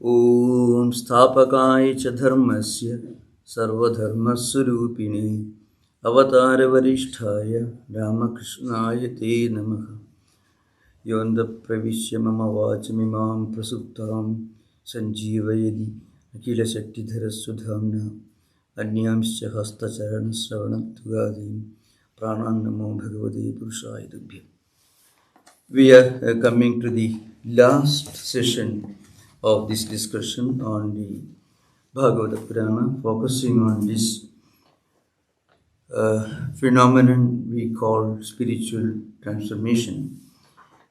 Om Sthapakaya cha dharmasya sarvadharmaswarupine avatara varisthaya Ramakrishnaya te namaha. Yonda pravishya mama vachamimam prasuptam sanjeevayadi akila shaktidhara sudhamna anyamscha hastacharana sravanattugadim pranan namo bhagavate purushaya tubhyam. We are coming to the last session of this discussion on the Bhagavata Purana, focusing on this phenomenon we call spiritual transformation.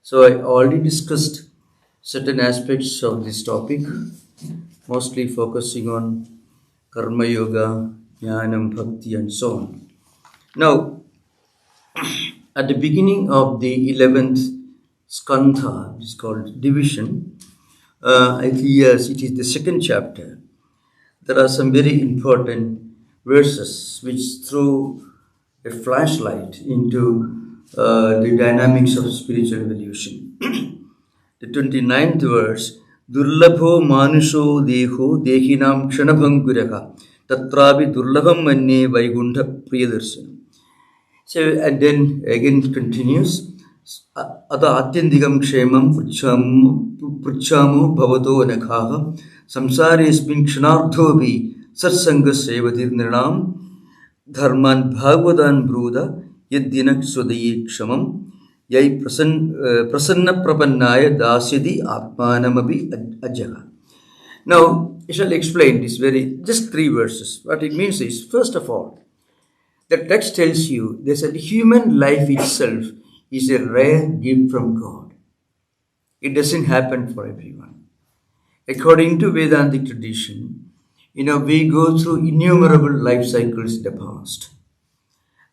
So I already discussed certain aspects of this topic, mostly focusing on Karma Yoga, Jnanam, Bhakti and so on. Now, at the beginning of the 11th Skandha, it is called division, I think yes, it is the second chapter. There are some very important verses which throw a flashlight into the dynamics of spiritual evolution. The 29th verse, Durlabho manusho deho dehinam kshanabhanguraka tatrabi durlabham manne vaiguntha priyadarsana. So, and then again it continues, Ata atyandigam kshemam pruchamo bhavato anakhaha samsaresmin kshanardhobi satsanga sevatir nirnam dharman bhagavadan bruda yaddinak swadayi kshamam yai prasanna prapannaya dasyadi atmanamabi ajaha. Now, I shall explain this just 3 verses. What it means is, first of all, the text tells you that human life itself is a rare gift from God. It doesn't happen for everyone. According to Vedantic tradition, we go through innumerable life cycles in the past.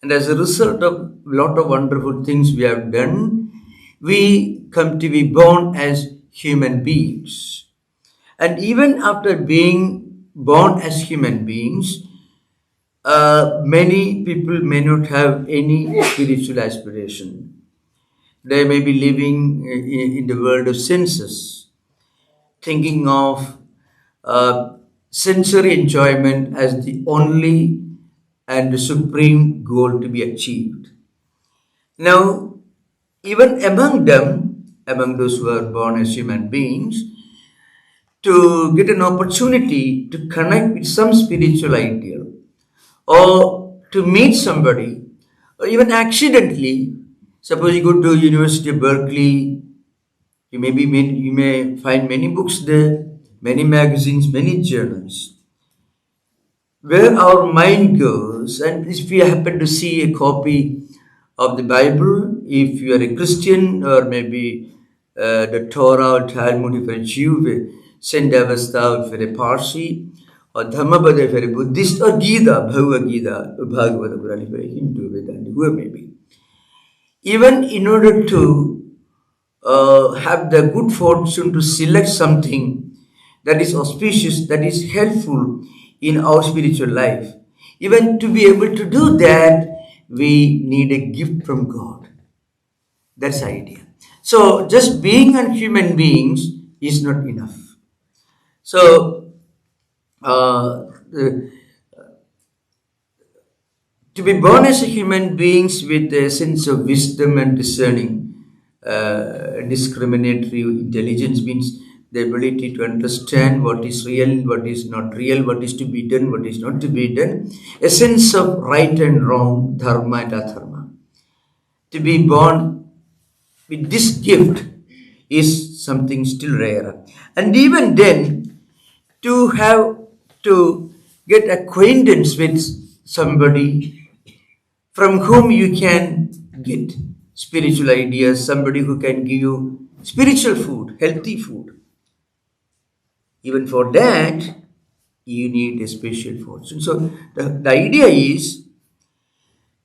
And as a result of a lot of wonderful things we have done, we come to be born as human beings. And even after being born as human beings, many people may not have any spiritual aspiration. They may be living in the world of senses, thinking of sensory enjoyment as the only and the supreme goal to be achieved. Now, even among them, among those who are born as human beings, to get an opportunity to connect with some spiritual ideal, or to meet somebody, or even accidentally, suppose you go to University of Berkeley, you may find many books there, many magazines, many journals. Where our mind goes, and if you happen to see a copy of the Bible, if you are a Christian, or maybe the Torah or Talmud if you are a Jew, Saint Avesta if you are a Parsi, or Dhammapada if you are a Buddhist, or Gita, Bhagavad Gita, Bhagavata Purana if you are a Hindu, Vedanta, whoever may be. Even in order to have the good fortune to select something that is auspicious, that is helpful in our spiritual life, even to be able to do that, we need a gift from God. That's the idea. So, just being a human beings is not enough. So, to be born as a human beings with a sense of wisdom and discerning, discriminatory intelligence means the ability to understand what is real, what is not real, what is to be done, what is not to be done, a sense of right and wrong, dharma and adharma. To be born with this gift is something still rarer. And even then, to have to get acquaintance with somebody from whom you can get spiritual ideas, somebody who can give you spiritual food, healthy food. Even for that, you need a special fortune. So the idea is,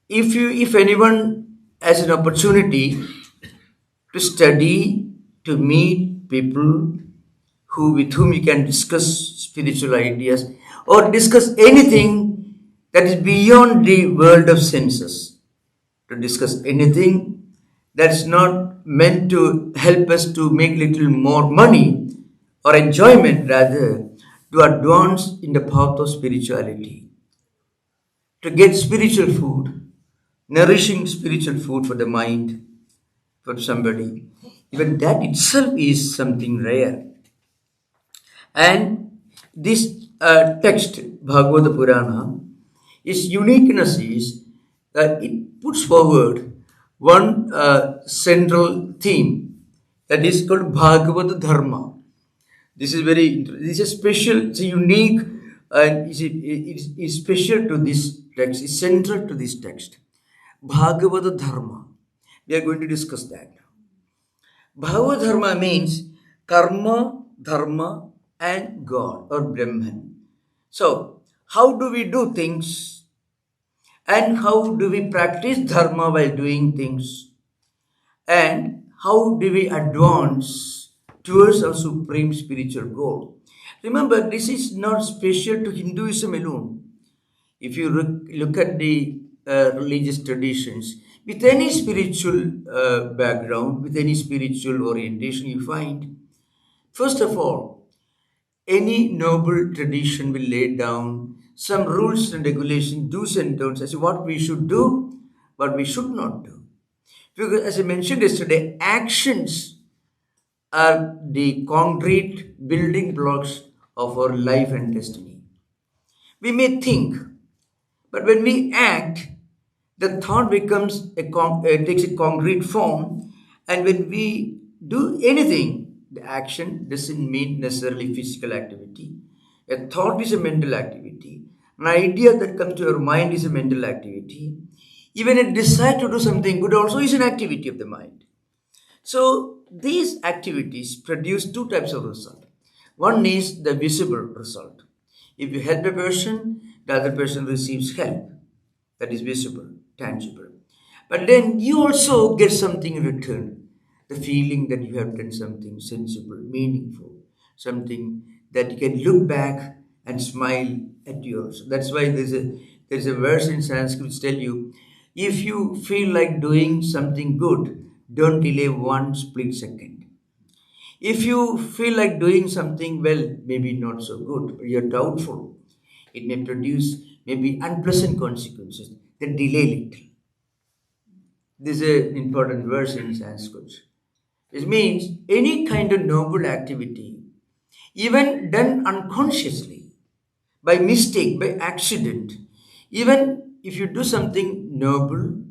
if anyone has an opportunity to study, to meet people with whom you can discuss spiritual ideas, or discuss anything that is beyond the world of senses, to discuss anything that's not meant to help us to make little more money, or enjoyment rather, to advance in the path of spirituality, to get spiritual food, nourishing spiritual food for the mind, for somebody. Even that itself is something rare. And this text, Bhagavata Purana, its uniqueness is that it puts forward one central theme that is called Bhagavata Dharma. This is this is special, it's a unique, and it's special to this text, it's central to this text. Bhagavata Dharma. We are going to discuss that. Bhagavad Dharma means karma, dharma, and God or Brahman. So, how do we do things and how do we practice dharma while doing things and how do we advance towards our supreme spiritual goal? Remember, this is not special to Hinduism alone. If you look at the religious traditions, with any spiritual background, with any spiritual orientation, you find, first of all, any noble tradition will lay down some rules and regulations, do's and don'ts, as to what we should do, what we should not do. Because, as I mentioned yesterday, actions are the concrete building blocks of our life and destiny. We may think, but when we act, the thought becomes takes a concrete form, and when we do anything, the action doesn't mean necessarily physical activity. A thought is a mental activity. An idea that comes to your mind is a mental activity. Even a desire to do something good also is an activity of the mind. So these activities produce two types of result. One is the visible result. If you help a person, the other person receives help. That is visible, tangible. But then you also get something in return. The feeling that you have done something sensible, meaningful, something that you can look back and smile at yours. That's why there's a verse in Sanskrit which tell you, if you feel like doing something good, don't delay one split second. If you feel like doing something, well, maybe not so good, or you're doubtful, it may produce maybe unpleasant consequences, then delay little. This is an important verse in Sanskrit. It means any kind of noble activity, even done unconsciously, by mistake, by accident, even if you do something noble,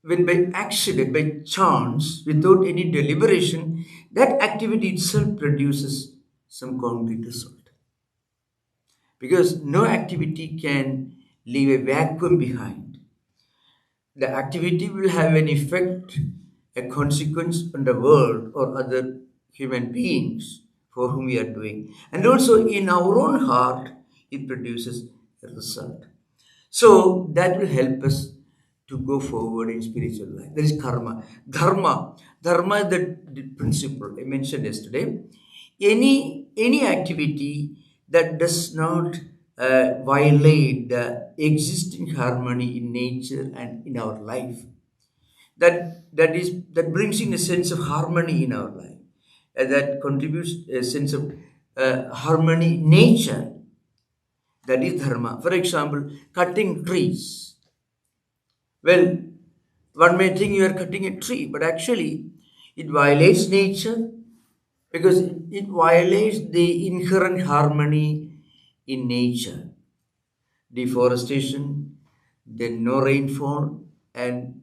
when by accident, by chance, without any deliberation, that activity itself produces some concrete result. Because no activity can leave a vacuum behind. The activity will have an effect, a consequence on the world or other human beings for whom we are doing. And also in our own heart, it produces a result. So that will help us to go forward in spiritual life. That is karma. Dharma. Dharma is the principle I mentioned yesterday. Any activity that does not violate the existing harmony in nature and in our life, that brings in a sense of harmony in our life, that contributes a sense of harmony in nature. That is dharma. For example, cutting trees. Well, one may think you are cutting a tree, but actually it violates nature because it violates the inherent harmony in nature. Deforestation, then no rainfall, and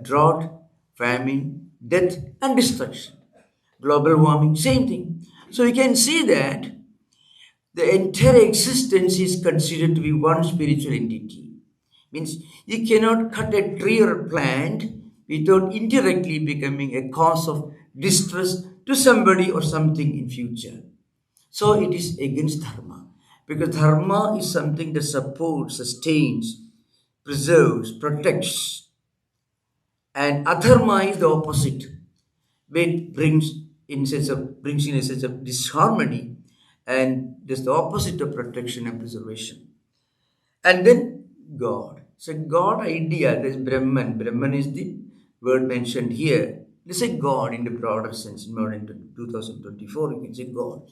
drought, famine, death, and destruction. Global warming, same thing. So you can see that the entire existence is considered to be one spiritual entity. Means you cannot cut a tree or a plant without indirectly becoming a cause of distress to somebody or something in future. So it is against dharma. Because dharma is something that supports, sustains, preserves, protects. And adharma is the opposite, which brings in a sense of disharmony, and this the opposite of protection and preservation. And then God. So God idea, there's Brahman. Brahman is the word mentioned here. let's say God in the broader sense, in modern 2024, you can say God.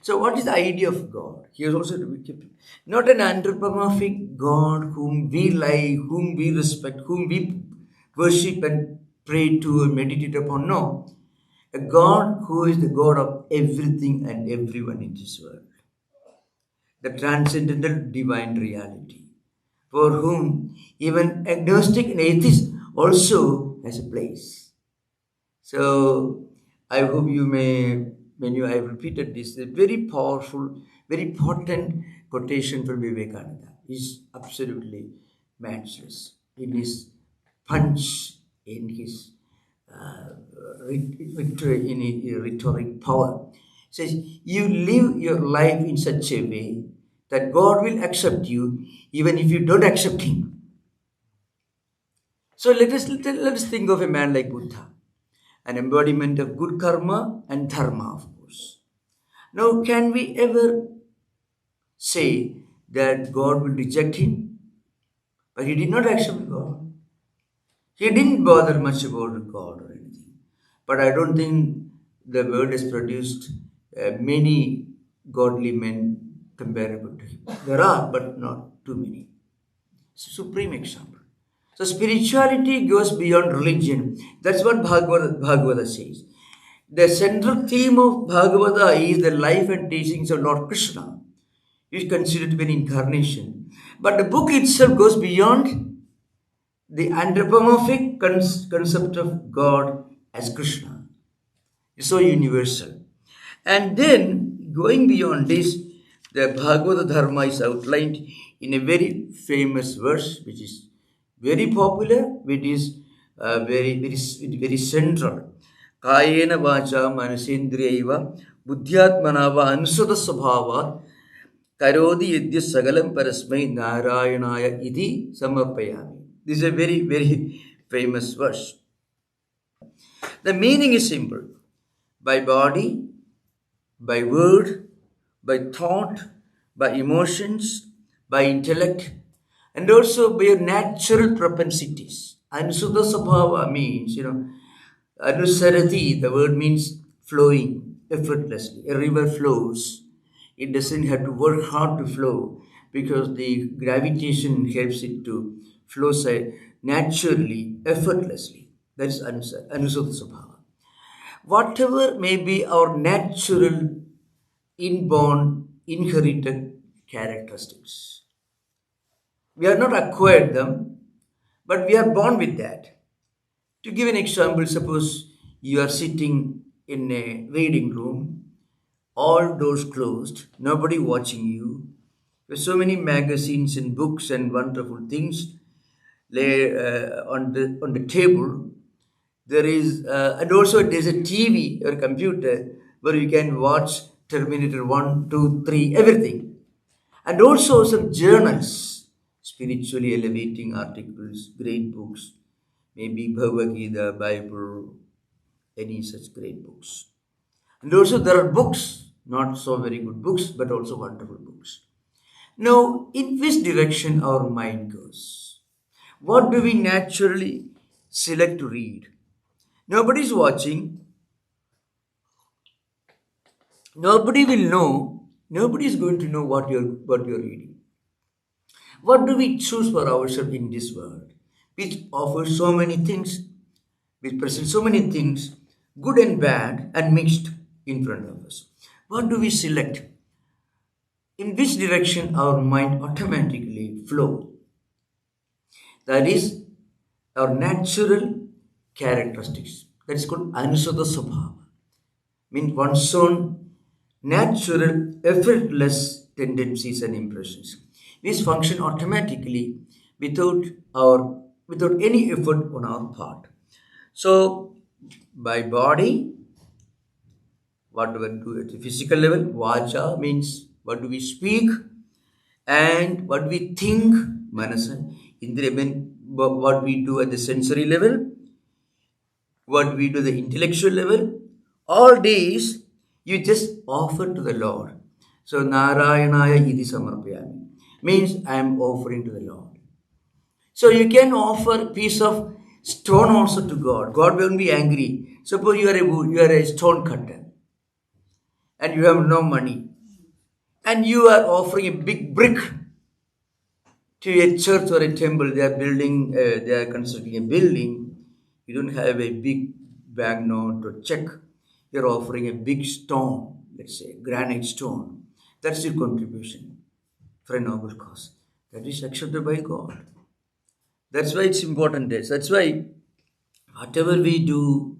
So what is the idea of God? He is also not an anthropomorphic God whom we like, whom we respect, whom we worship and pray to and meditate upon. No. A God who is the God of everything and everyone in this world. The transcendental divine reality, for whom even agnostic and atheist also has a place. So I hope you may, I have repeated this, a very powerful, very potent quotation from Vivekananda. Is absolutely matchless in his punch, in his rhetoric power. It says, you live your life in such a way that God will accept you even if you don't accept Him. So let us think of a man like Buddha, an embodiment of good karma and dharma, of course. Now, can we ever say that God will reject him? But he did not accept God. He didn't bother much about God or anything. But I don't think the world has produced many godly men comparable to him. There are, but not too many. It's a supreme example. So spirituality goes beyond religion. That's what Bhagavata says. The central theme of Bhagavata is the life and teachings of Lord Krishna. It is considered to be an incarnation. But the book itself goes beyond the anthropomorphic concept of God as Krishna. It's so universal. And then, going beyond this, the Bhagavata Dharma is outlined in a very famous verse, which is very popular, which is very central. Kayena vacha manasendriyaiva buddhyatmanava anusata svabhavat karodi yadya sagalam parasmai narayanaya iti samarpayami. This is a very famous verse. The meaning is simple. By body, by word, by thought, by emotions, by intellect, and also by your natural propensities. Anusata Sabhava means, Anusarati, the word means flowing effortlessly. A river flows. It doesn't have to work hard to flow because the gravitation helps it to flow naturally, effortlessly. That is Anusata Sabhava. Whatever may be our natural, inborn, inherited characteristics. We are not acquired them, but we are born with that. To give an example, suppose you are sitting in a reading room, all doors closed, nobody watching you. There's so many magazines and books and wonderful things lay on the table. There is, and also there's a TV or computer where you can watch Terminator 1, 2, 3, everything. And also some journals, spiritually elevating articles, great books, maybe Bhagavad Gita, Bible, any such great books. And also there are books, not so very good books, but also wonderful books. Now, in which direction our mind goes? What do we naturally select to read? Nobody is watching. Nobody will know. Nobody is going to know what you're reading. What do we choose for ourselves in this world, which offers so many things, which presents so many things, good and bad, and mixed in front of us? What do we select? In which direction our mind automatically flows? That is our natural characteristics. That is called Anusata Sabhava. Means one's own natural, effortless tendencies and impressions, which function automatically without any effort on our part. So, by body, what do we do at the physical level? Vacha means what do we speak, and what we think, manasa. Indriya means what we do at the sensory level, what we do at the intellectual level. All these you just offer to the Lord. So Narayanaya iti samarpayami means I am offering to the Lord. So you can offer a piece of stone also to God. God won't be angry. Suppose you are a stone cutter and you have no money and you are offering a big brick to a church or a temple. They are building, they are constructing a building. You don't have a big banknote or check. You're offering a big stone, let's say granite stone. That's your contribution for a noble cause. That is accepted by God. That's why it's important. That's why whatever we do,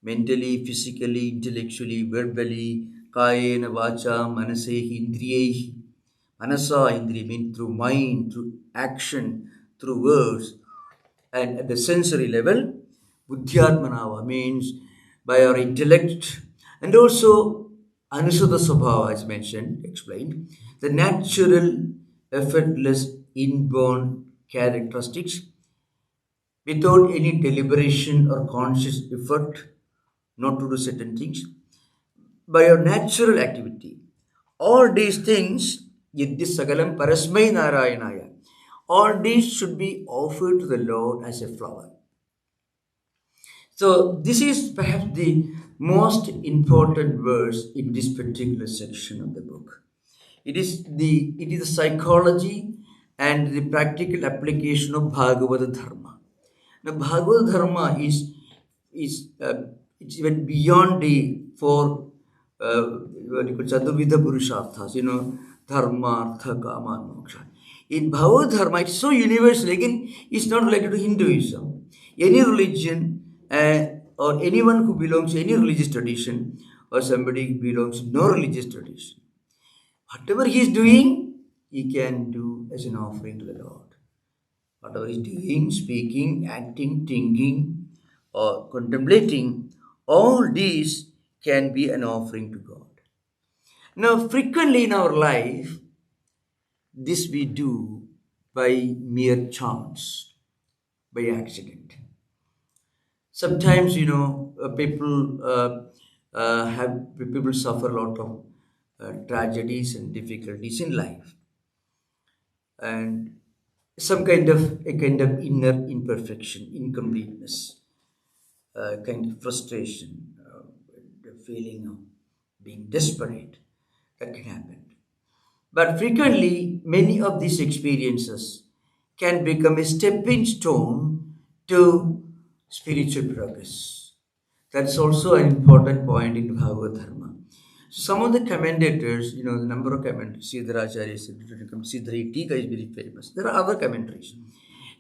mentally, physically, intellectually, verbally, kayena, vacha, manasehi, indriyehi. Manasa, indriya means through mind, through action, through words, and at the sensory level, buddhyatmanava means by our intellect, and also anusata sabhava, as mentioned, explained, the natural, effortless, inborn characteristics without any deliberation or conscious effort not to do certain things by your natural activity. All these things, yiddi sagalam parasmai narayanaya, all these should be offered to the Lord as a flower. So this is perhaps the most important verse in this particular section of the book. It is the psychology and the practical application of Bhagavata Dharma. Now, Bhagavad Dharma is it's even beyond the four what you could say Chaturvidha Purusharthas, Dharma, Artha, Kama, and Moksha. In Bhagavad Dharma, it's so universal. Again, it's not related to Hinduism. Any religion or anyone who belongs to any religious tradition or somebody who belongs to no religious tradition, whatever he is doing, he can do as an offering to the Lord. Whatever he's doing, speaking, acting, thinking, or contemplating, all these can be an offering to God. Now, frequently in our life, this we do by mere chance, by accident. Sometimes, people suffer a lot of tragedies and difficulties in life, and some kind of inner imperfection, incompleteness, kind of frustration, the feeling of being desperate, that can happen. But frequently, many of these experiences can become a stepping stone to spiritual progress. That's also an important point in Bhagavad Dharma. Some of the commentators, the number of commentaries, Siddharacharya, Siddhari Tika is very famous. There are other commentaries.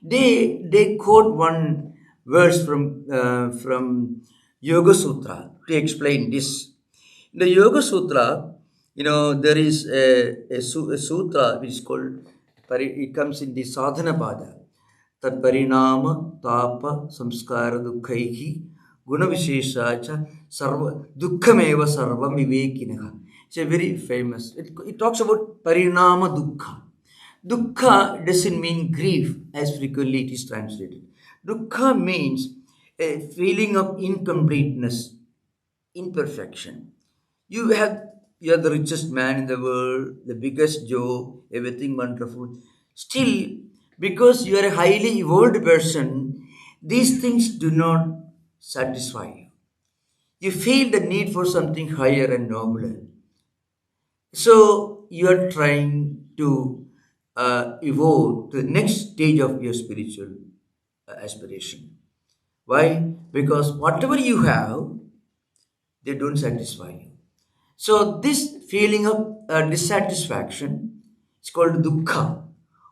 They quote one verse from Yoga Sutra to explain this. In the Yoga Sutra, there is a sutra which is called, it comes in the Sadhana Pada. Tat parinama tapa samskara dukkaihi guna visheshacha sarva dukkhameva sarvam vivekinaha. It's a very famous. It talks about parinama dukkha. Dukkha doesn't mean grief as frequently it is translated. Dukkha means a feeling of incompleteness, imperfection. You are the richest man in the world, the biggest job, everything wonderful. Still, because you are a highly evolved person, these things do not satisfy you. You feel the need for something higher and nobler. So you are trying to evolve to the next stage of your spiritual aspiration. Why? Because whatever you have, they don't satisfy you. So this feeling of dissatisfaction is called dukkha,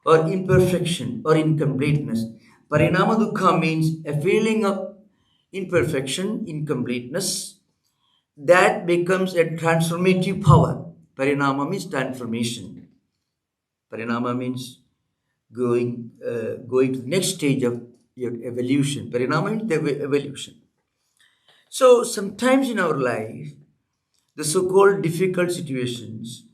or imperfection or incompleteness. Parinama dukkha means a feeling of imperfection, incompleteness, that becomes a transformative power. Parinama means transformation. Parinama means going to the next stage of your evolution. Parinama means the evolution. So sometimes in our life, the so-called difficult situations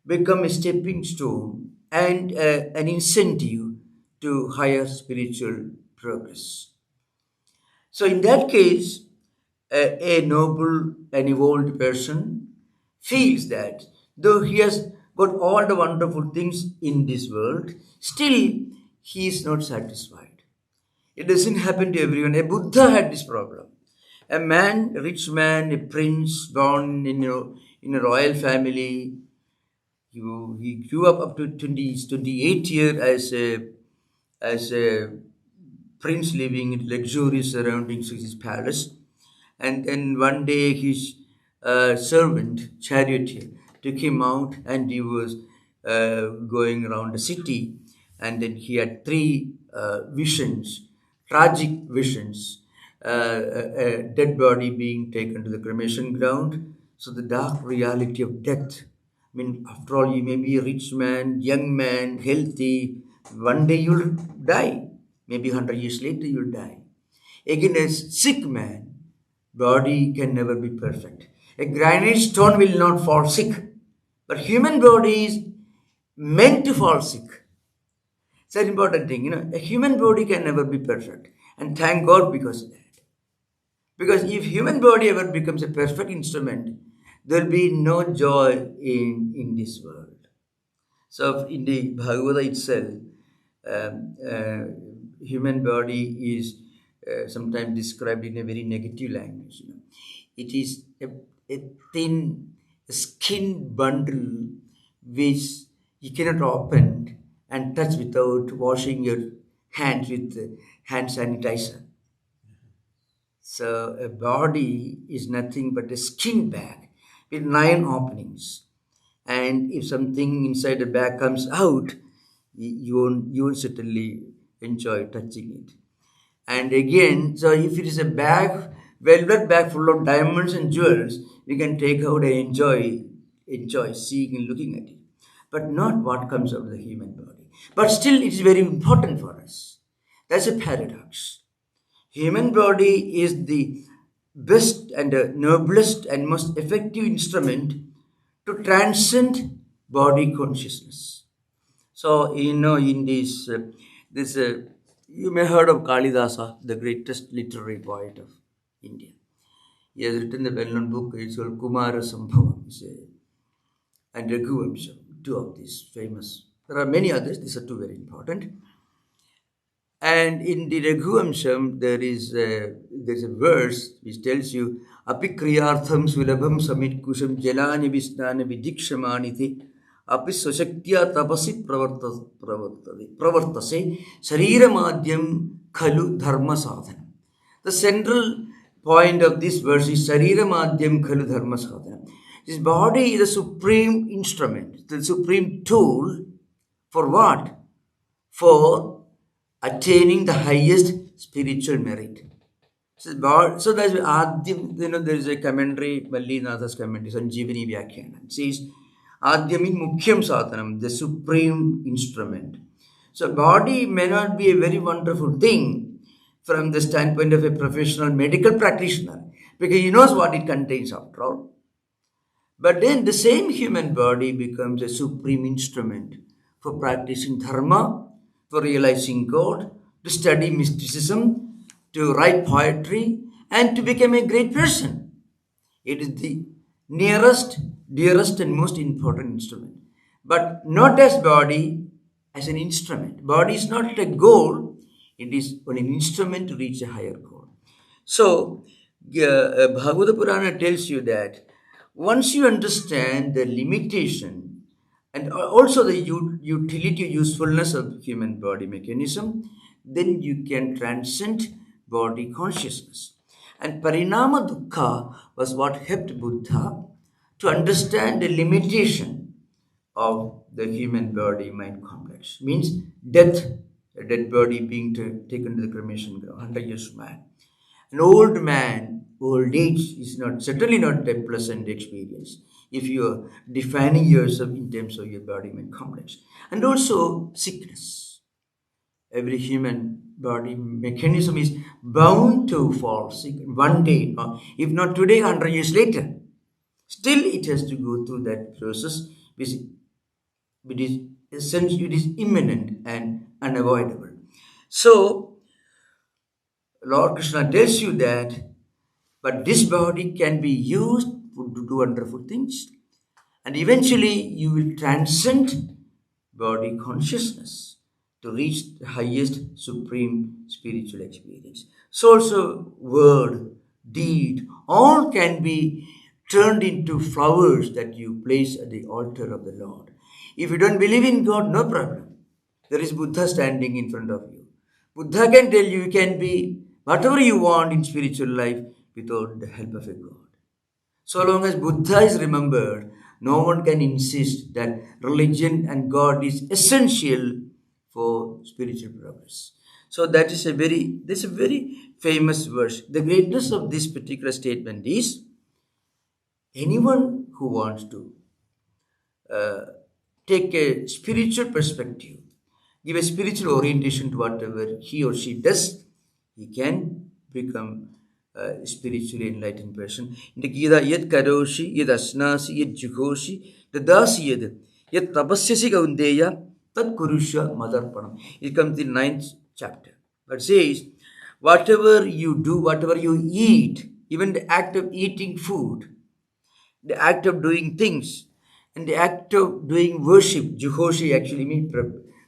become a stepping stone and an incentive to higher spiritual progress. So in that case, a noble and evolved person feels that though he has got all the wonderful things in this world, still he is not satisfied. It doesn't happen to everyone. A Buddha had this problem. A man, a rich man, a prince born in a royal family. He grew up to 28 years as a prince living in luxurious surroundings of his palace. And then one day his servant, charioteer, took him out and he was going around the city. And then he had three visions, tragic visions. A dead body being taken to the cremation ground. So the dark reality of death. I mean, after all, you may be a rich man, young man, healthy. One day you'll die. Maybe 100 years later you'll die. Again, a sick man, body can never be perfect. A granite stone will not fall sick. But human body is meant to fall sick. It's an important thing, a human body can never be perfect. And thank God because of that. Because if human body ever becomes a perfect instrument, there will be no joy in this world. So in the Bhagavatam itself, human body is sometimes described in a very negative language. It is a thin skin bundle which you cannot open and touch without washing your hands with hand sanitizer. So a body is nothing but a skin bag with 9 openings. And if something inside the bag comes out, you won't certainly enjoy touching it. And again, so if it is a bag, velvet bag full of diamonds and jewels, you can take out and enjoy seeing and looking at it. But not what comes out of the human body. But still, it is very important for us. That's a paradox. Human body is the best and the noblest and most effective instrument to transcend body consciousness. So, in this, you may have heard of Kalidasa, the greatest literary poet of India. He has written the well-known book, it's called Kumara Sambhavam, and Raghuvamsam, 2 of these famous. There are many others, these are 2 very important. And in the Raghuvamsam, there's a verse which tells you, Apikriyartham sulabham samitkusham jalani visnana vidikshamaniti api swashaktya tapasi pravartase sariramadhyam khalu dharma sadhana. The central point of this verse is sariramadhyam khalu dharma sadhana. This body is the supreme instrument, the supreme tool for what? For attaining the highest spiritual merit. So that's Adhyam, there is a commentary, Mallinatha's commentary, Sanjeevani Vyakhyanam. It says, Adhyam is Mukhyam Sadhanam, the supreme instrument. So body may not be a very wonderful thing from the standpoint of a professional medical practitioner, because he knows what it contains after all. But then the same human body becomes a supreme instrument for practicing dharma, for realizing God, to study mysticism, to write poetry, and to become a great person. It is the nearest, dearest, and most important instrument. But not as body, as an instrument. Body is not a goal, it is an instrument to reach a higher goal. So, Bhagavata Purana tells you that once you understand the limitation and also the utility, usefulness of human body mechanism, then you can transcend body consciousness. And Parinama Dukkha was what helped Buddha to understand the limitation of the human body mind complex. Means death, a dead body being taken to the cremation ground, 100 years man. An old man, old age is certainly not a pleasant experience if you are defining yourself in terms of your body mind complex. And also sickness. Every human body mechanism is bound to fall sick one day, if not today, 100 years later. Still, it has to go through that process, which it is imminent and unavoidable. So, Lord Krishna tells you that, but this body can be used to do wonderful things. And eventually, you will transcend body consciousness to reach the highest supreme spiritual experience. So also word deed, all can be turned into flowers that you place at the altar of the Lord. If you don't believe in God, no problem. There is Buddha standing in front of you. Buddha can tell you can be whatever you want in spiritual life without the help of a God. So long as Buddha is remembered, no one can insist that religion and God is essential for spiritual progress. So this is a very famous verse. The greatness of this particular statement is anyone who wants to uh, take a spiritual perspective, give a spiritual orientation to whatever he or she does, he can become a spiritually enlightened person. In the Gita, yad karoshi, yad asnasi, yad juhoshi, dadasi yad tapasyasi kaundeya, tad kurusha madarpanam. It comes in 9th chapter. But says, whatever you do, whatever you eat, even the act of eating food, the act of doing things, and the act of doing worship, Juhoshi actually means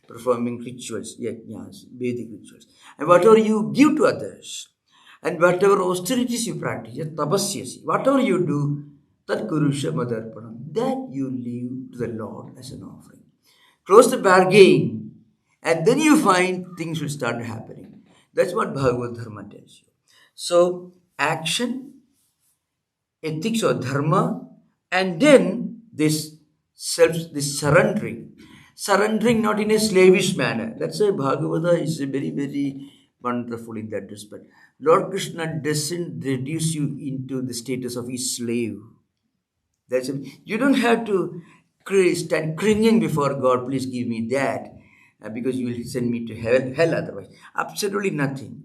performing rituals, yajnas, Vedic rituals, and whatever you give to others, and whatever austerities you practice, tapasyasi, whatever you do, tat kurusha madarpanam, that you leave to the Lord as an offering. Close the bargain, and then you find things will start happening. That's what Bhagavad Dharma tells you. So, action, ethics or dharma, and then this surrendering not in a slavish manner. That's why Bhagavata is a very, very wonderful in that respect. Lord Krishna doesn't reduce you into the status of a slave. You don't have to stand cringing before God, please give me that, because you will send me to hell otherwise. Absolutely nothing.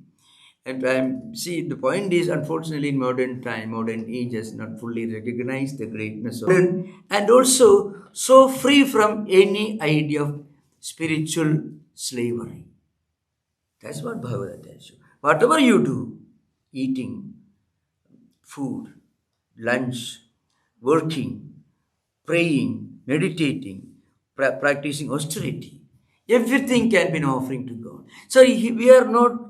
And see, the point is, unfortunately, in modern time, modern age has not fully recognized the greatness of and also so free from any idea of spiritual slavery. That's what Bhagavad tells you. Whatever you do, eating, food, lunch, working, praying, meditating, practicing austerity, everything can be an offering to God. So we are not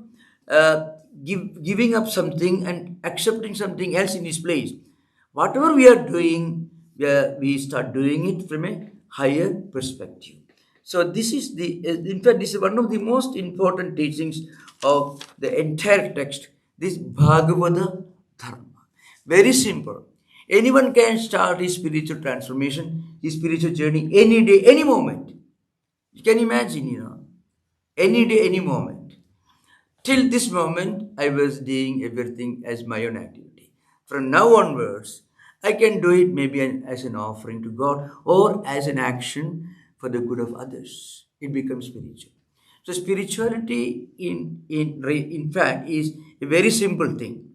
giving up something and accepting something else in its place. Whatever we are doing, we start doing it from a higher perspective. So this is in fact, this is one of the most important teachings of the entire text, this Bhagavata Dharma. Very simple. Anyone can start his spiritual transformation, his spiritual journey any day, any moment. You can imagine, any day, any moment. Till this moment, I was doing everything as my own activity. From now onwards, I can do it maybe as an offering to God or as an action for the good of others. It becomes spiritual. So spirituality, in fact, is a very simple thing.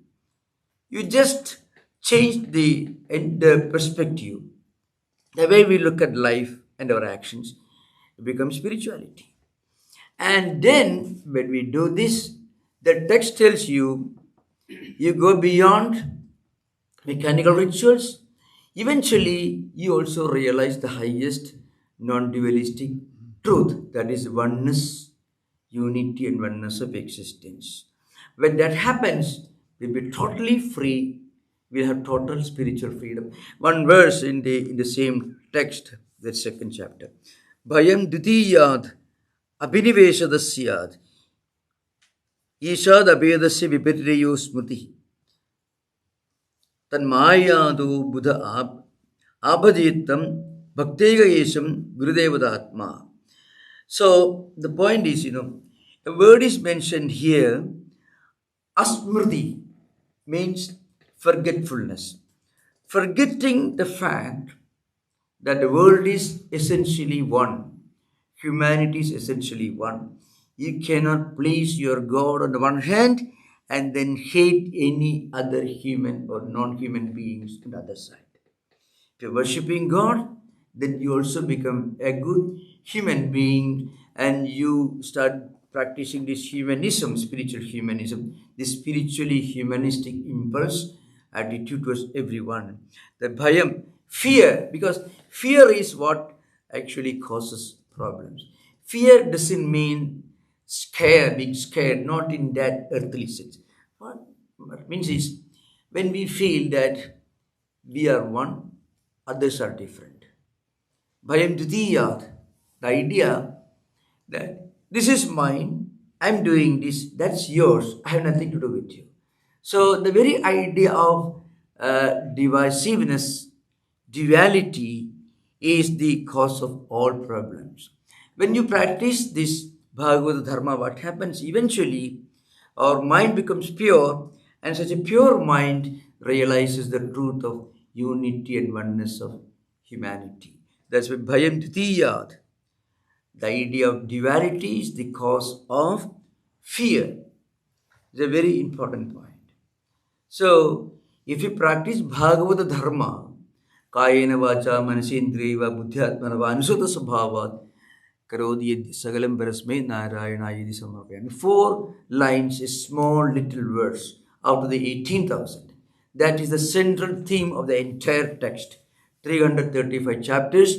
You just change the perspective, the way we look at life and our actions. It becomes spirituality. And then when we do this, the text tells you, you go beyond mechanical rituals. Eventually, you also realize the highest non-dualistic truth, that is oneness, unity, and oneness of existence. When that happens, we'll be totally free. We'll have total spiritual freedom. One verse in the same text, the second chapter. Bhayam dutiyad abhiniveshadasyad ईशाद अभेदस्य विपर्ययो Smriti तन्मायादो Budh आभजितं भक्तेगयेशं गुरुदेवदात्मा. So the point is, a word is mentioned here. Asmriti means forgetfulness. Forgetting the fact that the world is essentially one. Humanity is essentially one. You cannot please your God on the one hand and then hate any other human or non-human beings on the other side. If you're worshipping God, then you also become a good human being and you start practicing this humanism, spiritual humanism, this spiritually humanistic impulse, attitude towards everyone. The bhayam, fear, because fear is what actually causes problems. Fear doesn't mean being scared, not in that earthly sense. What it means is, when we feel that we are one, others are different. Bhayam Dutiyat, the idea that this is mine, I'm doing this, that's yours, I have nothing to do with you. So the very idea of divisiveness, duality, is the cause of all problems. When you practice this Bhagavad Dharma, what happens eventually? Our mind becomes pure, and such a pure mind realizes the truth of unity and oneness of humanity. That's why Bhayam Dutiyat. The idea of duality is the cause of fear. It's a very important point. So, if you practice Bhagavad Dharma, Kayena Vacha Manasindriva Buddhyatmanava Anusata Sabhavat Karodi Sagalam Parasme Narayana Yidi Samapayami. 4 lines, a small little verse out of the 18,000. That is the central theme of the entire text. 335 chapters,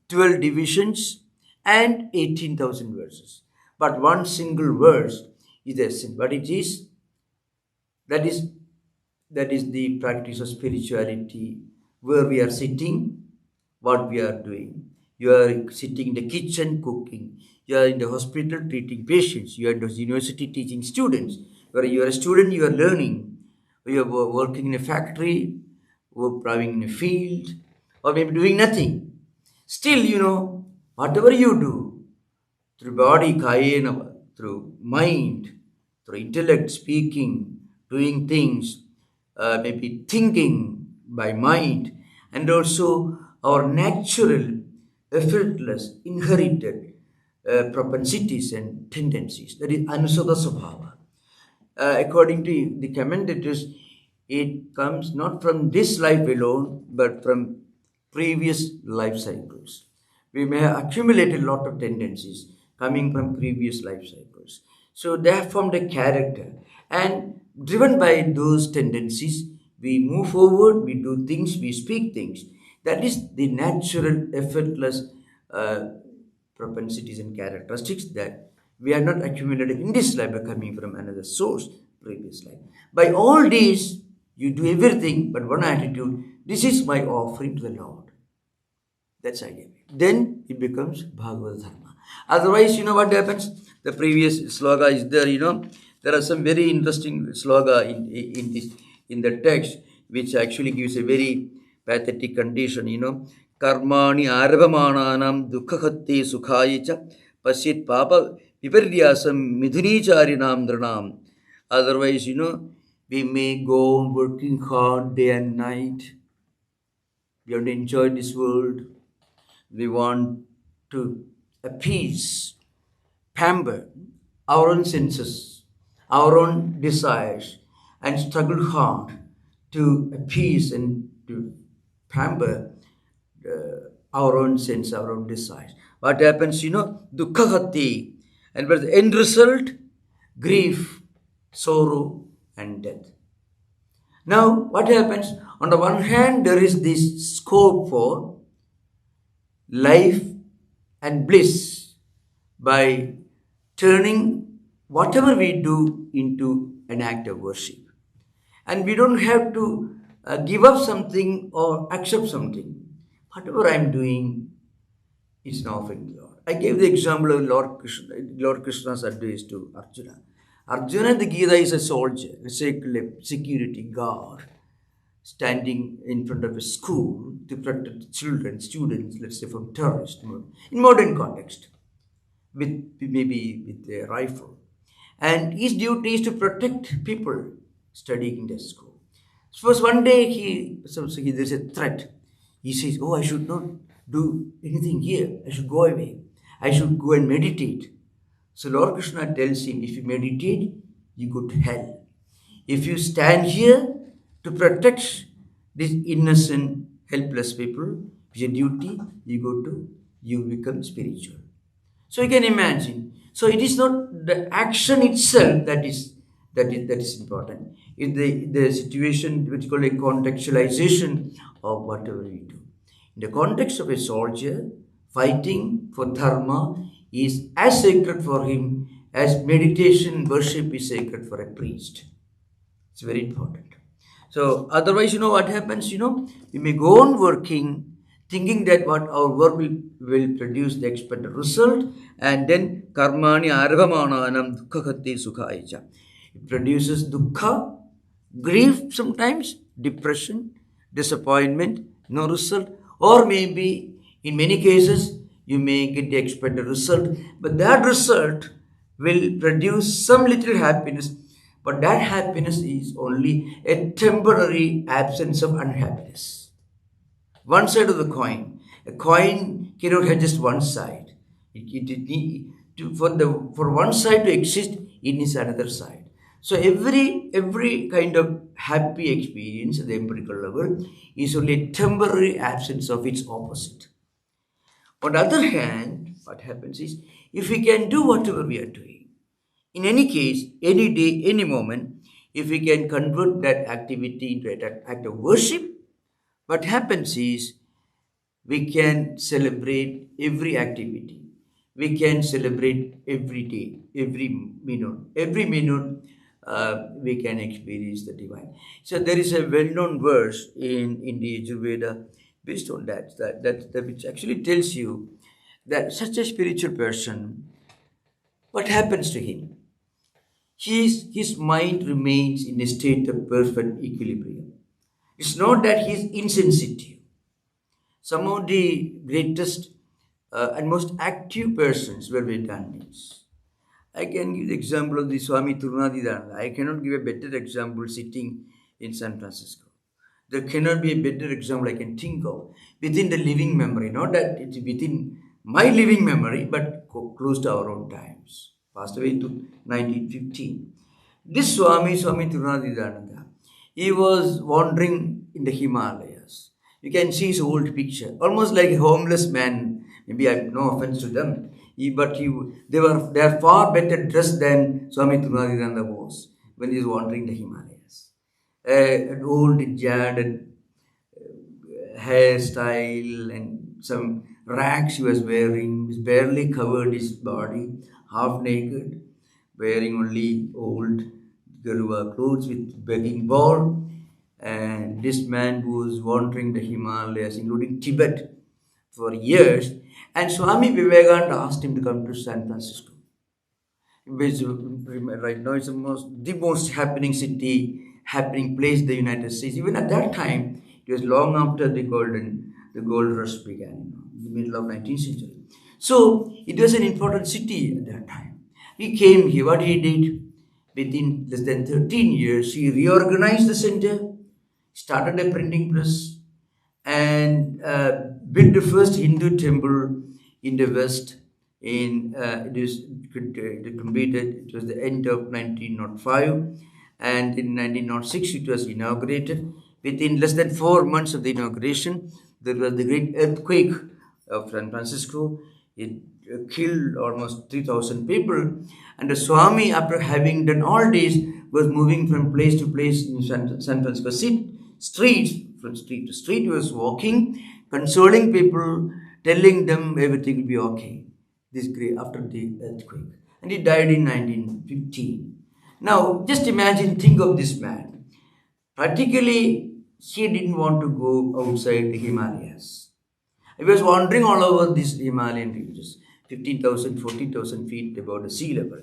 12 divisions, and 18,000 verses. But one single verse is the essence. But it is that is the practice of spirituality, where we are sitting, what we are doing. You are sitting in the kitchen cooking. You are in the hospital treating patients. You are in the university teaching students. Where you are a student, you are learning. You are working in a factory, or driving in a field, or maybe doing nothing. Still, whatever you do, through body, kayena, through mind, through intellect, speaking, doing things, maybe thinking by mind, and also our natural, effortless, inherited propensities and tendencies. That is anusada sabhava. According to the commentators, it comes not from this life alone, but from previous life cycles. We may have accumulated a lot of tendencies coming from previous life cycles. So they have formed a character, and driven by those tendencies, we move forward, we do things, we speak things. That is the natural, effortless propensities and characteristics that we are not accumulated in this life, but coming from another source, previous life. By all these, you do everything, but one attitude: this is my offering to the Lord. That's idea. Then it becomes Bhagavad Dharma. Otherwise, what happens? The previous sloga is there. There are some very interesting sloga in the text, which actually gives a very pathetic condition. Karmani arabhamananam dukkhakhatti sukhayicha pasit papa viparyasam midhunicharinam dranam. Otherwise, we may go on working hard day and night. We want to enjoy this world. We want to appease, pamper our own senses, our own desires, and struggle hard to appease and to pamper our own sense, our own desires. What happens, dukkhakhati, and but the end result, grief, sorrow, and death. Now, what happens? On the one hand, there is this scope for life and bliss by turning whatever we do into an act of worship. And we don't have to give up something or accept something. Whatever I'm doing is an offering to Lord. I gave the example of Lord Krishna's advice to Arjuna. Arjuna, the Gita, is a soldier, a security guard, standing in front of a school to protect children, students, let's say, from terrorists, in modern context, maybe with a rifle. And his duty is to protect people studying in the school. Suppose one day there's a threat. He says, oh, I should not do anything here. I should go away. I should go and meditate. So Lord Krishna tells him, if you meditate, you go to hell. If you stand here to protect these innocent, helpless people, your duty, you become spiritual. So you can imagine. So it is not the action itself that is important. It's the situation which is called a contextualization of whatever we do. In the context of a soldier, fighting for dharma is as sacred for him as meditation, worship is sacred for a priest. It's very important. So otherwise, what happens, we may go on working, thinking that what our work will produce the expected result, and then karmani arvamananam dukkha sukha. It produces dukkha, grief sometimes, depression, disappointment, no result, or maybe in many cases you may get the expected result, but that result will produce some little happiness, but that happiness is only a temporary absence of unhappiness. One side of the coin. A coin cannot have just one side. For one side to exist, it needs another side. So every kind of happy experience at the empirical level is only a temporary absence of its opposite. On the other hand, what happens is, if we can do whatever we are doing, in any case, any day, any moment, if we can convert that activity into an act of worship, what happens is we can celebrate every activity. We can celebrate every day, every minute. Every minute we can experience the divine. So there is a well-known verse in the Ayurveda based on that which actually tells you that such a spiritual person, what happens to him? His mind remains in a state of perfect equilibrium. It's not that he is insensitive. Some of the greatest and most active persons were Vedantis. I can give the example of the Swami Tattwamayananda. I cannot give a better example sitting in San Francisco. There cannot be a better example I can think of within the living memory. Not that it's within my living memory, but close to our own times. Passed away to 1915. This Swami Tattwamayananda, he was wandering in the Himalayas. You can see his old picture, almost like a homeless man. Maybe I have no offense to them, they are far better dressed than Swami Tattwamayananda was when he was wandering the Himalayas. An old jagged hairstyle and some rags he was wearing, which barely covered his body, half naked, wearing only old Garuva clothes with begging bowl. And this man was wandering the Himalayas, including Tibet, for years. And Swami Vivekananda asked him to come to San Francisco, which right now is the most happening city, happening place in the United States. Even at that time, it was long after the gold rush began, in the middle of 19th century. So it was an important city at that time. He came here. What he did, within less than 13 years, he reorganized the center, started a printing press, and built the first Hindu temple in the West. It is completed. It was the end of 1905, and in 1906 it was inaugurated. Within less than 4 months of the inauguration, there was the great earthquake of San Francisco. It killed almost 3,000 people, and the Swami, after having done all this, was moving from place to place in San Francisco streets. From street to street, he was walking, consoling people, telling them everything will be okay. This great after the earthquake, and he died in 1915. Now, just imagine, think of this man. Practically, he didn't want to go outside the Himalayas. He was wandering all over these Himalayan regions, 15,000, 14,000 feet above the sea level.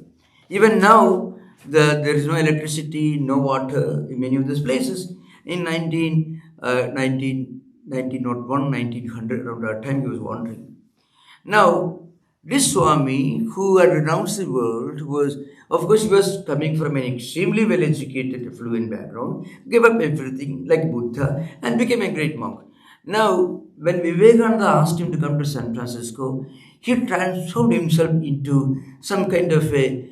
Even now, there is no electricity, no water in many of these places. In 1901, 1900, around that time, he was wandering. Now, this Swami, who had renounced the world, of course, he was coming from an extremely well-educated, affluent background, gave up everything like Buddha, and became a great monk. Now, when Vivekananda asked him to come to San Francisco, he transformed himself into some kind of a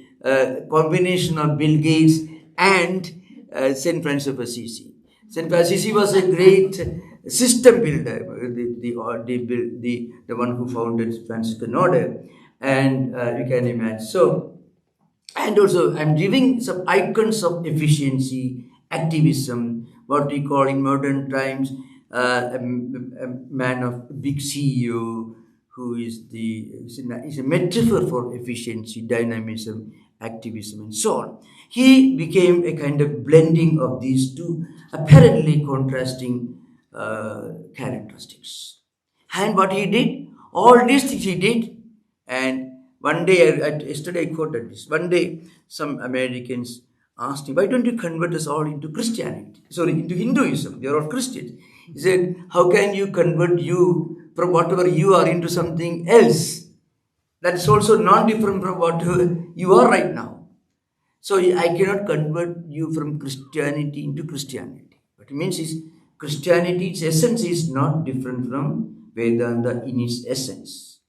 combination of Bill Gates and Saint Francis of Assisi. Saint Francis of Assisi was a great system builder, the one who founded Franciscan order, and you can imagine. So, and also I'm giving some icons of efficiency, activism, what we call in modern times a man of big CEO who is a metaphor for efficiency, dynamism, activism, and so on. He became a kind of blending of these two apparently contrasting characteristics. And what he did, all these things he did, and one day, yesterday I quoted this, one day some Americans asked him, why don't you convert us all into Christianity? Sorry, into Hinduism, they are all Christians. He said, how can you convert you from whatever you are into something else? That's also non-different from what you are right now. So I cannot convert you from Christianity into Christianity. What it means is Christianity, its essence is not different from Vedanta in its essence.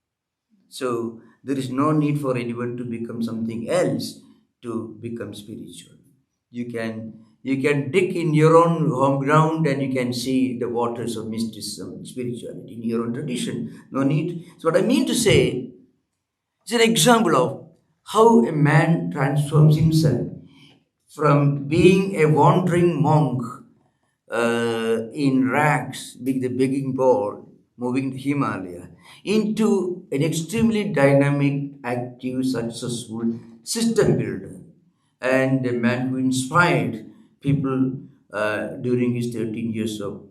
So there is no need for anyone to become something else to become spiritual. You can dig in your own home ground and you can see the waters of mysticism, spirituality in your own tradition. No need. So what I mean to say, it's an example of how a man transforms himself from being a wandering monk in rags with the begging bowl, moving to Himalaya, into an extremely dynamic, active, successful system builder, and a man who inspired people during his 13 years of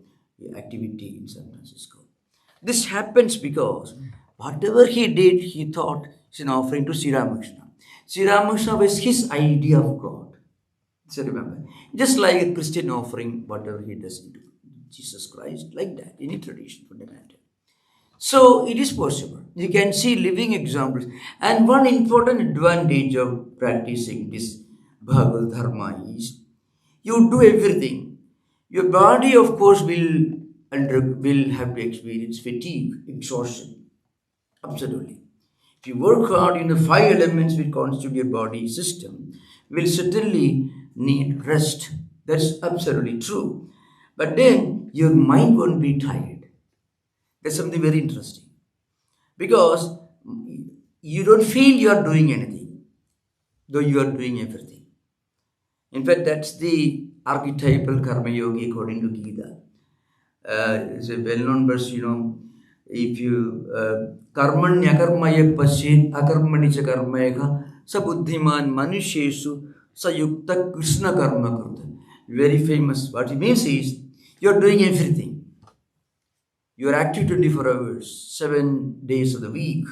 activity in San Francisco. This happens because whatever he did, he thought it's an offering to Sri Ramakrishna. Sri Ramakrishna was his idea of God. So remember, just like a Christian offering, whatever he does into Jesus Christ, like that, any tradition for the matter. So it is possible. You can see living examples. And one important advantage of practicing this Bhagavad Dharma is you do everything. Your body, of course, will have to experience fatigue, exhaustion. Absolutely. If you work hard in the 5 elements which constitute your body system, will certainly need rest. That's absolutely true. But then your mind won't be tired. That's something very interesting. Because you don't feel you are doing anything, though you are doing everything. In fact, that's the archetypal karma yogi according to Gita. It's a well-known verse, if you karmanya pasyet akarmani cha karmayaka sabuddhiman manusheshu sayukta krishna karma kruta. Very famous. What it means is you're doing everything. You're active 24 hours, 7 days of the week,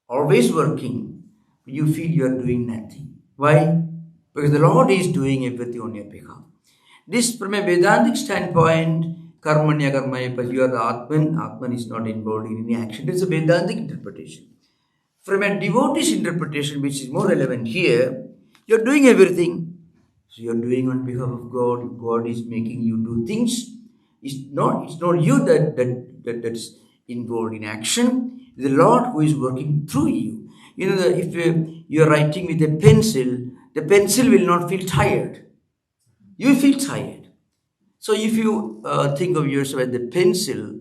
always working. You feel you're doing nothing. Why? Because the Lord is doing everything on your behalf. This, from a Vedantic standpoint, karmanya karmaya, but you are the Atman. Atman is not involved in any action. It's a Vedantic interpretation. From a devotee's interpretation, which is more relevant here, you're doing everything. So you're doing on behalf of God. God is making you do things. It's not you that's involved in action. It's the Lord who is working through you. If you're writing with a pencil, the pencil will not feel tired. You will feel tired. So if you think of yourself as the pencil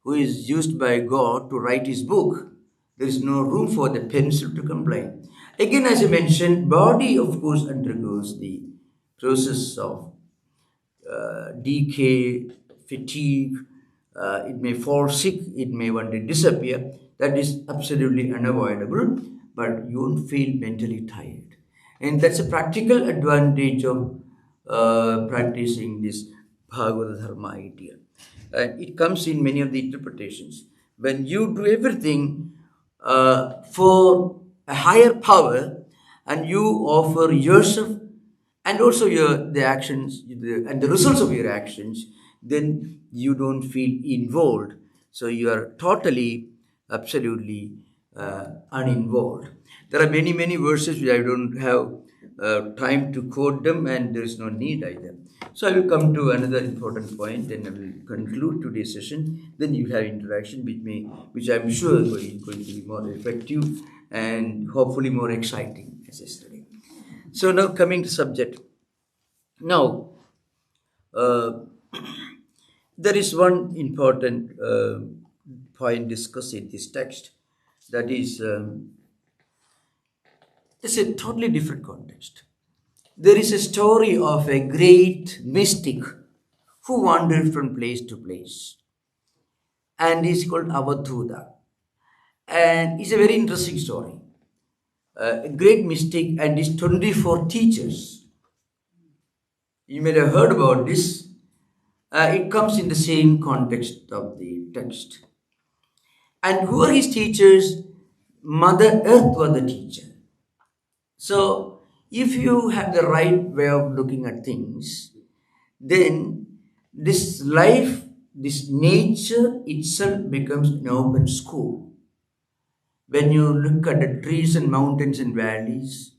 who is used by God to write his book, there is no room for the pencil to complain. Again, as I mentioned, body of course undergoes the process of decay, fatigue. It may fall sick, it may one day disappear. That is absolutely unavoidable, but you won't feel mentally tired. And that's a practical advantage of practicing this Bhagavad Dharma idea. And it comes in many of the interpretations. When you do everything for a higher power and you offer yourself and also the actions and the results of your actions, then you don't feel involved. So you are totally, absolutely uninvolved. There are many, many verses which I don't have time to quote them, and there is no need either. So I will come to another important point and I will conclude today's session. Then you will have interaction with me, which I am sure is going to be more effective and hopefully more exciting as yesterday. So now coming to subject. Now, there is one important point discussed in this text. That is, it's a totally different context. There is a story of a great mystic who wandered from place to place, and is called Avadhuta. And it's a very interesting story. a great mystic and his 24 teachers. You may have heard about this. It comes in the same context of the text. And who are his teachers? Mother Earth was the teacher. So, if you have the right way of looking at things, then this life, this nature itself becomes an open school. When you look at the trees and mountains and valleys,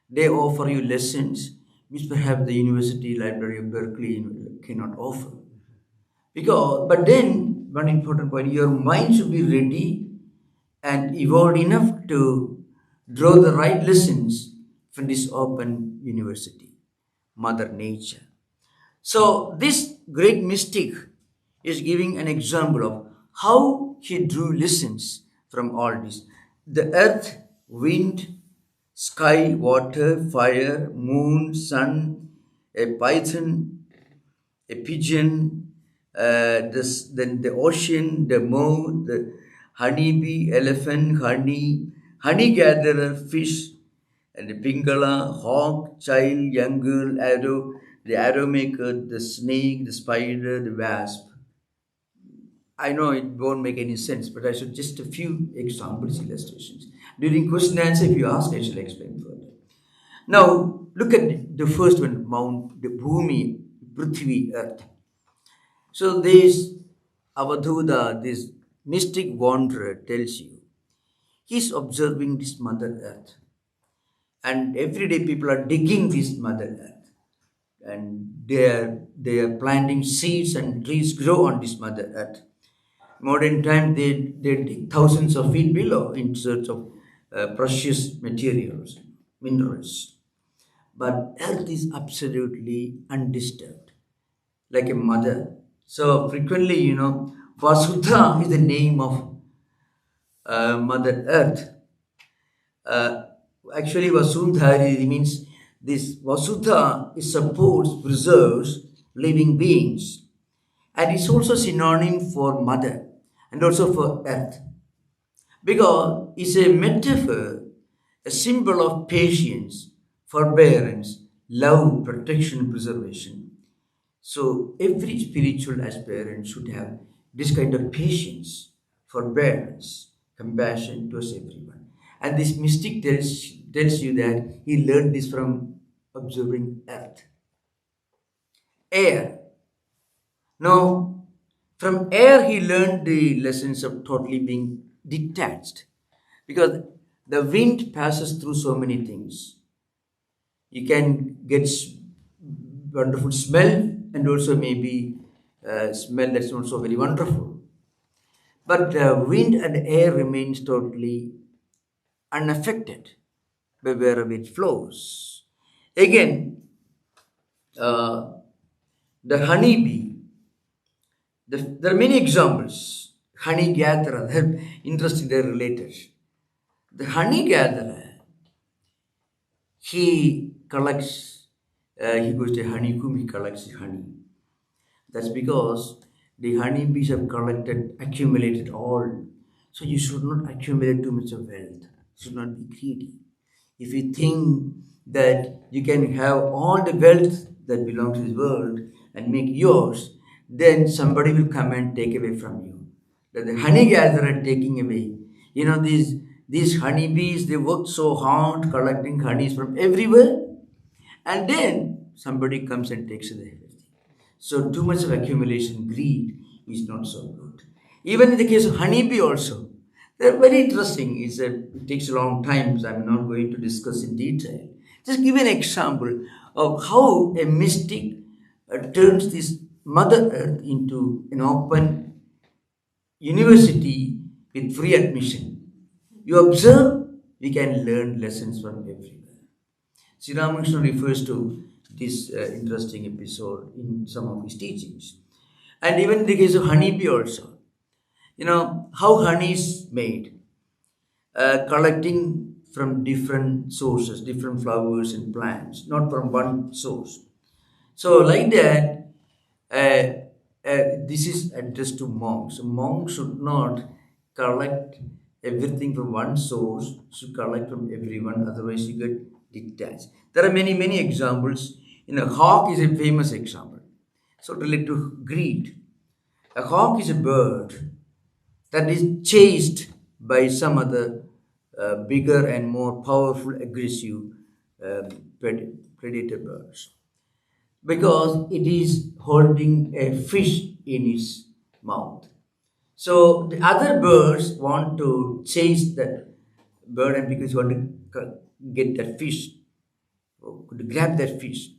they offer you lessons which perhaps the University Library of Berkeley cannot offer. But then, one important point, your mind should be ready and evolved enough to draw the right lessons from this open university, Mother Nature. So, this great mystic is giving an example of how he drew lessons from all this. The earth, wind, sky, water, fire, moon, sun, a python, a pigeon, then the ocean, the moon, the honeybee, elephant, honey gatherer, fish, and the pingala, hawk, child, young girl, arrow, the arrow maker, the snake, the spider, the wasp. I know it won't make any sense, but I should just a few examples, illustrations. During question and answer, if you ask, I shall explain further. Now, look at the first one, Mount, the Bhumi, Prithvi, Earth. So this Avadhuta, this mystic wanderer tells you, he's observing this Mother Earth. And every day people are digging this Mother Earth. And they are planting seeds and trees grow on this Mother Earth. Modern time, they dig thousands of feet below in search of precious materials, minerals. But Earth is absolutely undisturbed, like a mother. So frequently, Vasudha is the name of Mother Earth. Actually, Vasudhari means this Vasudha is supports, preserves living beings. And it's also synonym for mother and also for earth. Because it's a metaphor, a symbol of patience, forbearance, love, protection, preservation. So every spiritual aspirant should have this kind of patience, forbearance, compassion towards everyone. And this mystic tells you that he learned this from observing earth. Air. Now, from air he learned the lessons of totally being detached. Because the wind passes through so many things. You can get wonderful smell and also maybe smell that's not so very wonderful. But wind and air remains totally unaffected by wherever it flows. Again, the honeybee. There are many examples. Honey gatherer, they're interesting, they're related. The honey gatherer, he collects, he goes to a honeycomb, he collects honey. That's because the honeybees have accumulated all. So you should not accumulate too much of wealth. You should not be greedy. If you think that you can have all the wealth that belongs to this world and make yours, then somebody will come and take away from you. That the honey gatherer taking away. These honeybees, they work so hard collecting honeys from everywhere, and then somebody comes and takes away everything. So too much of accumulation, greed is not so good. Even in the case of honeybee also, they're very interesting. It takes a long time, so I'm not going to discuss in detail. Just give an example of how a mystic turns this Mother Earth into an open university with free admission. You observe, we can learn lessons from everywhere. Sri Ramakrishna refers to this interesting episode in some of his teachings. And even in the case of honeybee also, how honey is made, collecting from different sources, different flowers and plants, not from one source. So like that, this is addressed to monks. Monks should not collect everything from one source should collect from everyone, otherwise you get detached. There are many, many examples. Hawk is a famous example. So related to greed. A hawk is a bird that is chased by some other bigger and more powerful, aggressive predator birds because it is holding a fish in its mouth. So the other birds want to chase that bird and because you want to get that fish, to grab that fish.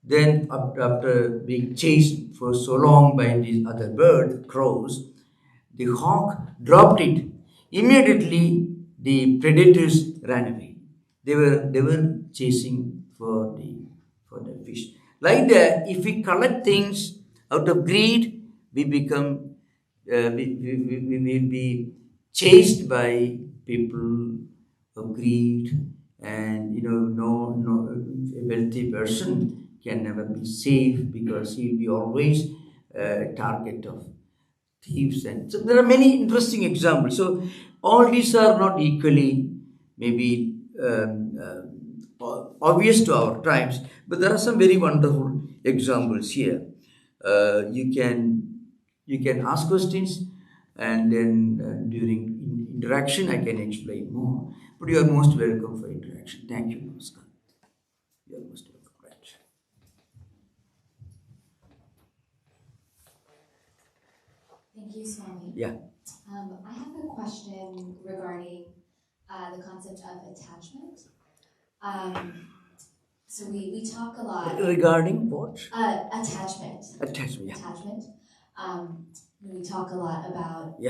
Then after being chased for so long by these other birds, crows, the hawk dropped it. Immediately the predators ran away. They were chasing for the fish. Like that, if we collect things out of greed, we become we will be chased by people of greed, and no a wealthy person can never be safe because he will be always a target of thieves. And so there are many interesting examples. So all these are not equally maybe obvious to our times, but there are some very wonderful examples here. You can ask questions, and then during interaction I can explain more. But you are most welcome for interaction. Thank you, Namaskar. You are most welcome. Right. Thank you, Swami. Yeah. I have a question regarding the concept of attachment. So we talk a lot Regarding what? Attachment. Attachment. Yeah. Attachment. We talk a lot about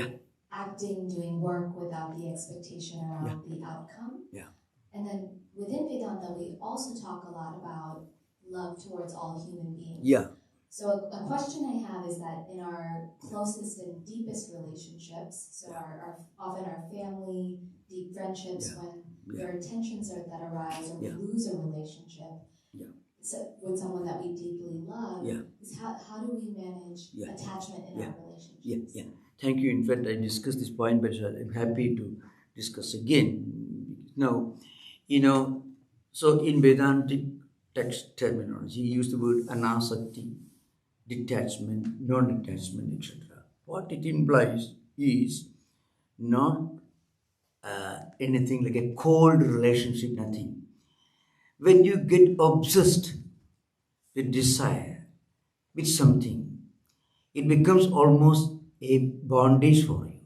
acting, doing work without the expectation around the outcome. Yeah. And then within Vedanta, we also talk a lot about love towards all human beings. Yeah. So a question I have is that in our closest and deepest relationships, so often our family, deep friendships, when there are tensions that arise or we lose a relationship with someone that we deeply love, is how do we manage attachment in our relationships? Yeah. Thank you. In fact, I discussed this point, but I'm happy to discuss again. Now, so in Vedantic text terminology, you use the word anasakti, detachment, non-detachment, etc. What it implies is not anything like a cold relationship, nothing. When you get obsessed with desire, with something, it becomes almost a bondage for you.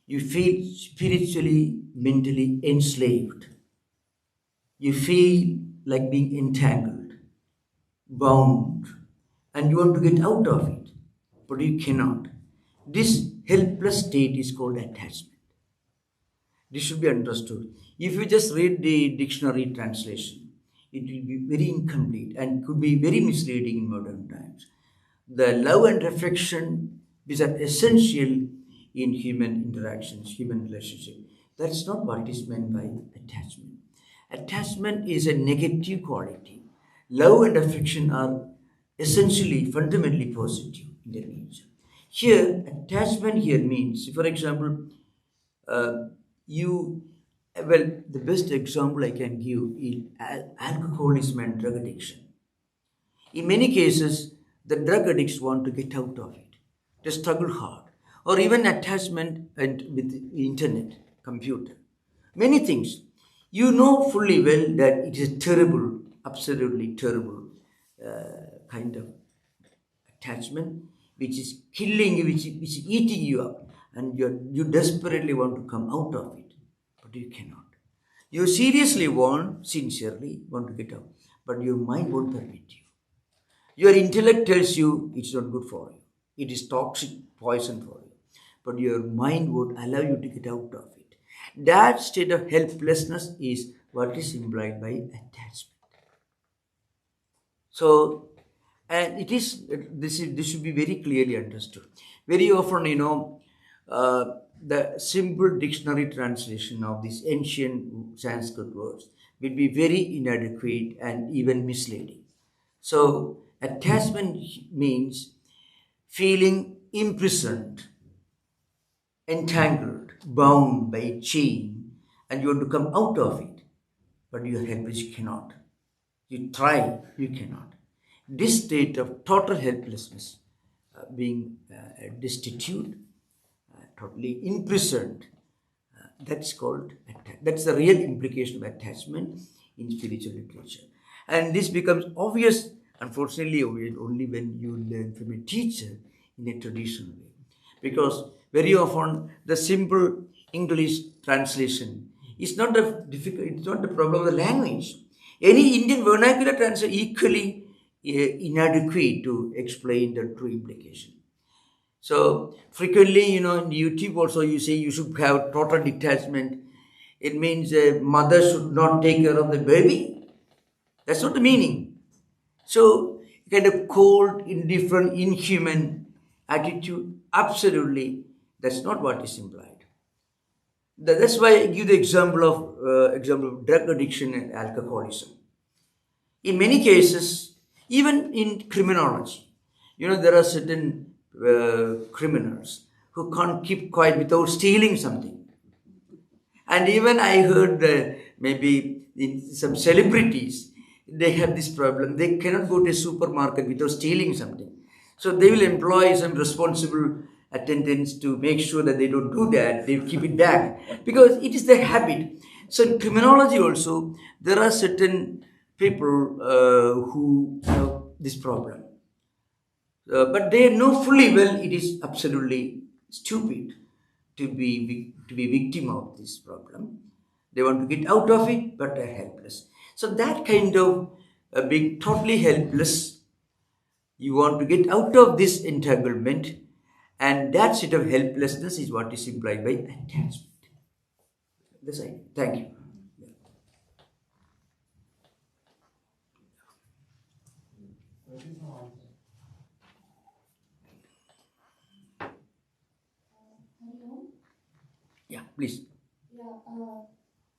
You feel spiritually, mentally enslaved. You feel like being entangled, bound, and you want to get out of it, but you cannot. This helpless state is called attachment. This should be understood. If you just read the dictionary translation, it will be very incomplete and could be very misleading in modern times. The love and affection which are essential in human interactions, human relationship. That's not what is meant by attachment. Attachment is a negative quality. Love and affection are essentially, fundamentally positive in their nature. Here, attachment here means, for example, the best example I can give is alcoholism and drug addiction. In many cases, the drug addicts want to get out of it. They struggle hard. Or even attachment with the internet, computer. Many things. You know fully well that it is terrible, absolutely terrible kind of attachment, which is killing you, which is eating you up, and you desperately want to come out of it, but you cannot. You seriously sincerely want to get out, but your mind won't permit you. Your intellect tells you it's not good for you. It is toxic poison for you. But your mind would allow you to get out of it. That state of helplessness is what is implied by attachment. So, and this should be very clearly understood. Very often, the simple dictionary translation of these ancient Sanskrit words will be very inadequate and even misleading. So, attachment means feeling imprisoned, entangled, bound by a chain and you want to come out of it, but you are helpless, you cannot. You try, you cannot. This state of total helplessness, being destitute, totally imprisoned, that's called that's the real implication of attachment in spiritual literature. And this becomes obvious, unfortunately, only when you learn from a teacher in a traditional way. Because very often the simple English translation is not the difficult, it's not the problem of the language. Any Indian vernacular translation equally inadequate to explain the true implication. So frequently, in YouTube also you say you should have total detachment. It means a mother should not take care of the baby. That's not the meaning. So kind of cold, indifferent, inhuman attitude, absolutely, that's not what is implied. That's why I give the example of drug addiction and alcoholism. In many cases, even in criminology, there are certain criminals who can't keep quiet without stealing something. And even I heard maybe in some celebrities, they have this problem. They cannot go to a supermarket without stealing something. So they will employ some responsible attendants to make sure that they don't do that. They keep it back because it is their habit. So in criminology also, there are certain people who have this problem. But they know fully well it is absolutely stupid to be victim of this problem. They want to get out of it, but are helpless. So that kind of being totally helpless, you want to get out of this entanglement, and that state of helplessness is what is implied by attachment. That's right. Thank you. Yeah, please. Yeah,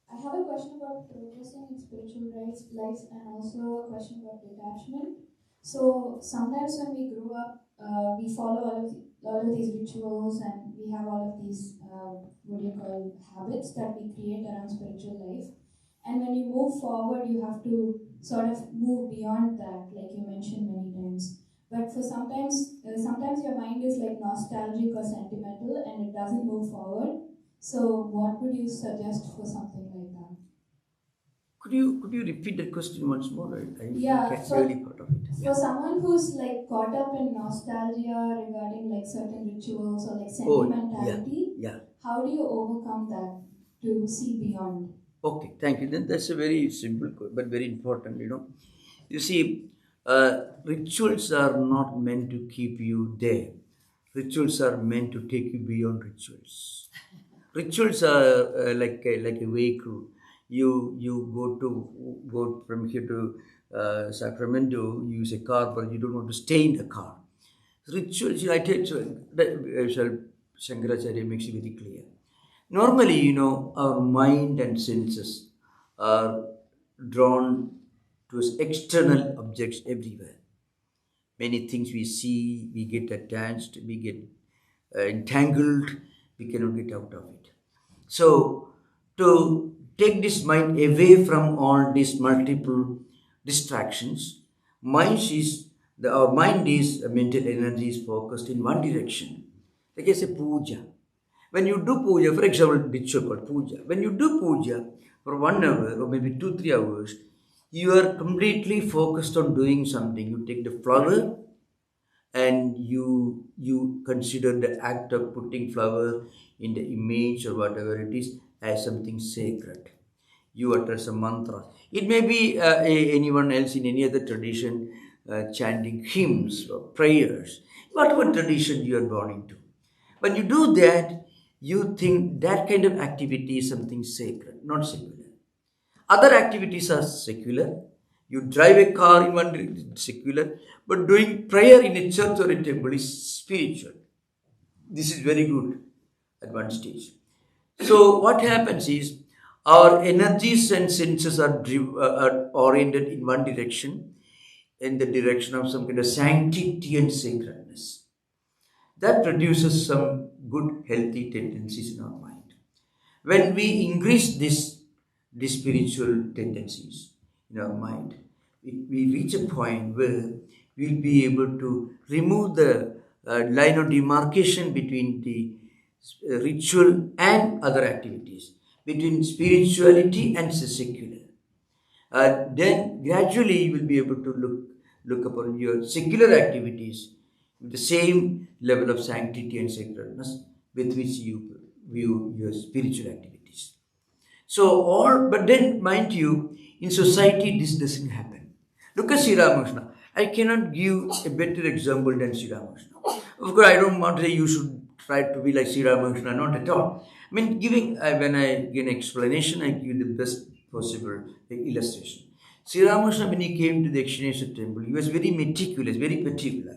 I have a question about progressing in spiritual life and also a question about detachment. So sometimes when we grow up, we follow all of these rituals and we have all of these what do you call habits that we create around spiritual life. And when you move forward, you have to sort of move beyond that, like you mentioned many times. But for sometimes your mind is like nostalgic or sentimental, and it doesn't move forward. So, what would you suggest for something like that? Could you repeat that question once more? I Yeah, can't really part of it. for someone who's like caught up in nostalgia regarding like certain rituals or like sentimentality, yeah. how do you overcome that to see beyond? Okay, thank you. Then that's a very simple but very important. You see, rituals are not meant to keep you there. Rituals are meant to take you beyond rituals. Rituals are like a vehicle. You go from here to Sacramento. You use a car, but you don't want to stay in the car. Rituals, I tell you, Shankaracharya makes it very clear. Normally, our mind and senses are drawn to external objects everywhere. Many things we see, we get attached, we get entangled, we cannot get out of it. So, to take this mind away from all these multiple distractions, our mind is mental energy is focused in one direction. Like I say, puja. When you do puja, for example, ritual called puja. When you do puja for 1 hour or maybe 2-3 hours, you are completely focused on doing something. You take the flower and you consider the act of putting flower in the image or whatever it is as something sacred. You utter some mantra. It may be anyone else in any other tradition chanting hymns or prayers, whatever tradition you are born into. When you do that, you think that kind of activity is something sacred, not secular. Other activities are secular. You drive a car in one direction, secular, but doing prayer in a church or a temple is spiritual. This is very good at one stage. So what happens is our energies and senses are oriented in one direction, in the direction of some kind of sanctity and sacredness. That produces some good, healthy tendencies in our mind. When we increase these spiritual tendencies in our mind, we reach a point where we'll be able to remove the line of demarcation between the ritual and other activities, between spirituality and secular. Then gradually you will be able to look upon your secular activities with the same level of sanctity and sacredness with which you view your spiritual activities. But then mind you, in society this doesn't happen. Look at Sri Ramakrishna. I cannot give a better example than Sri Ramakrishna. Of course, I don't want to say you should try to be like Sri Ramakrishna, not at all. I mean, when I give an explanation, I give the best possible illustration. Sri Ramakrishna, when he came to the Dakshineshwar temple, he was very meticulous, very particular,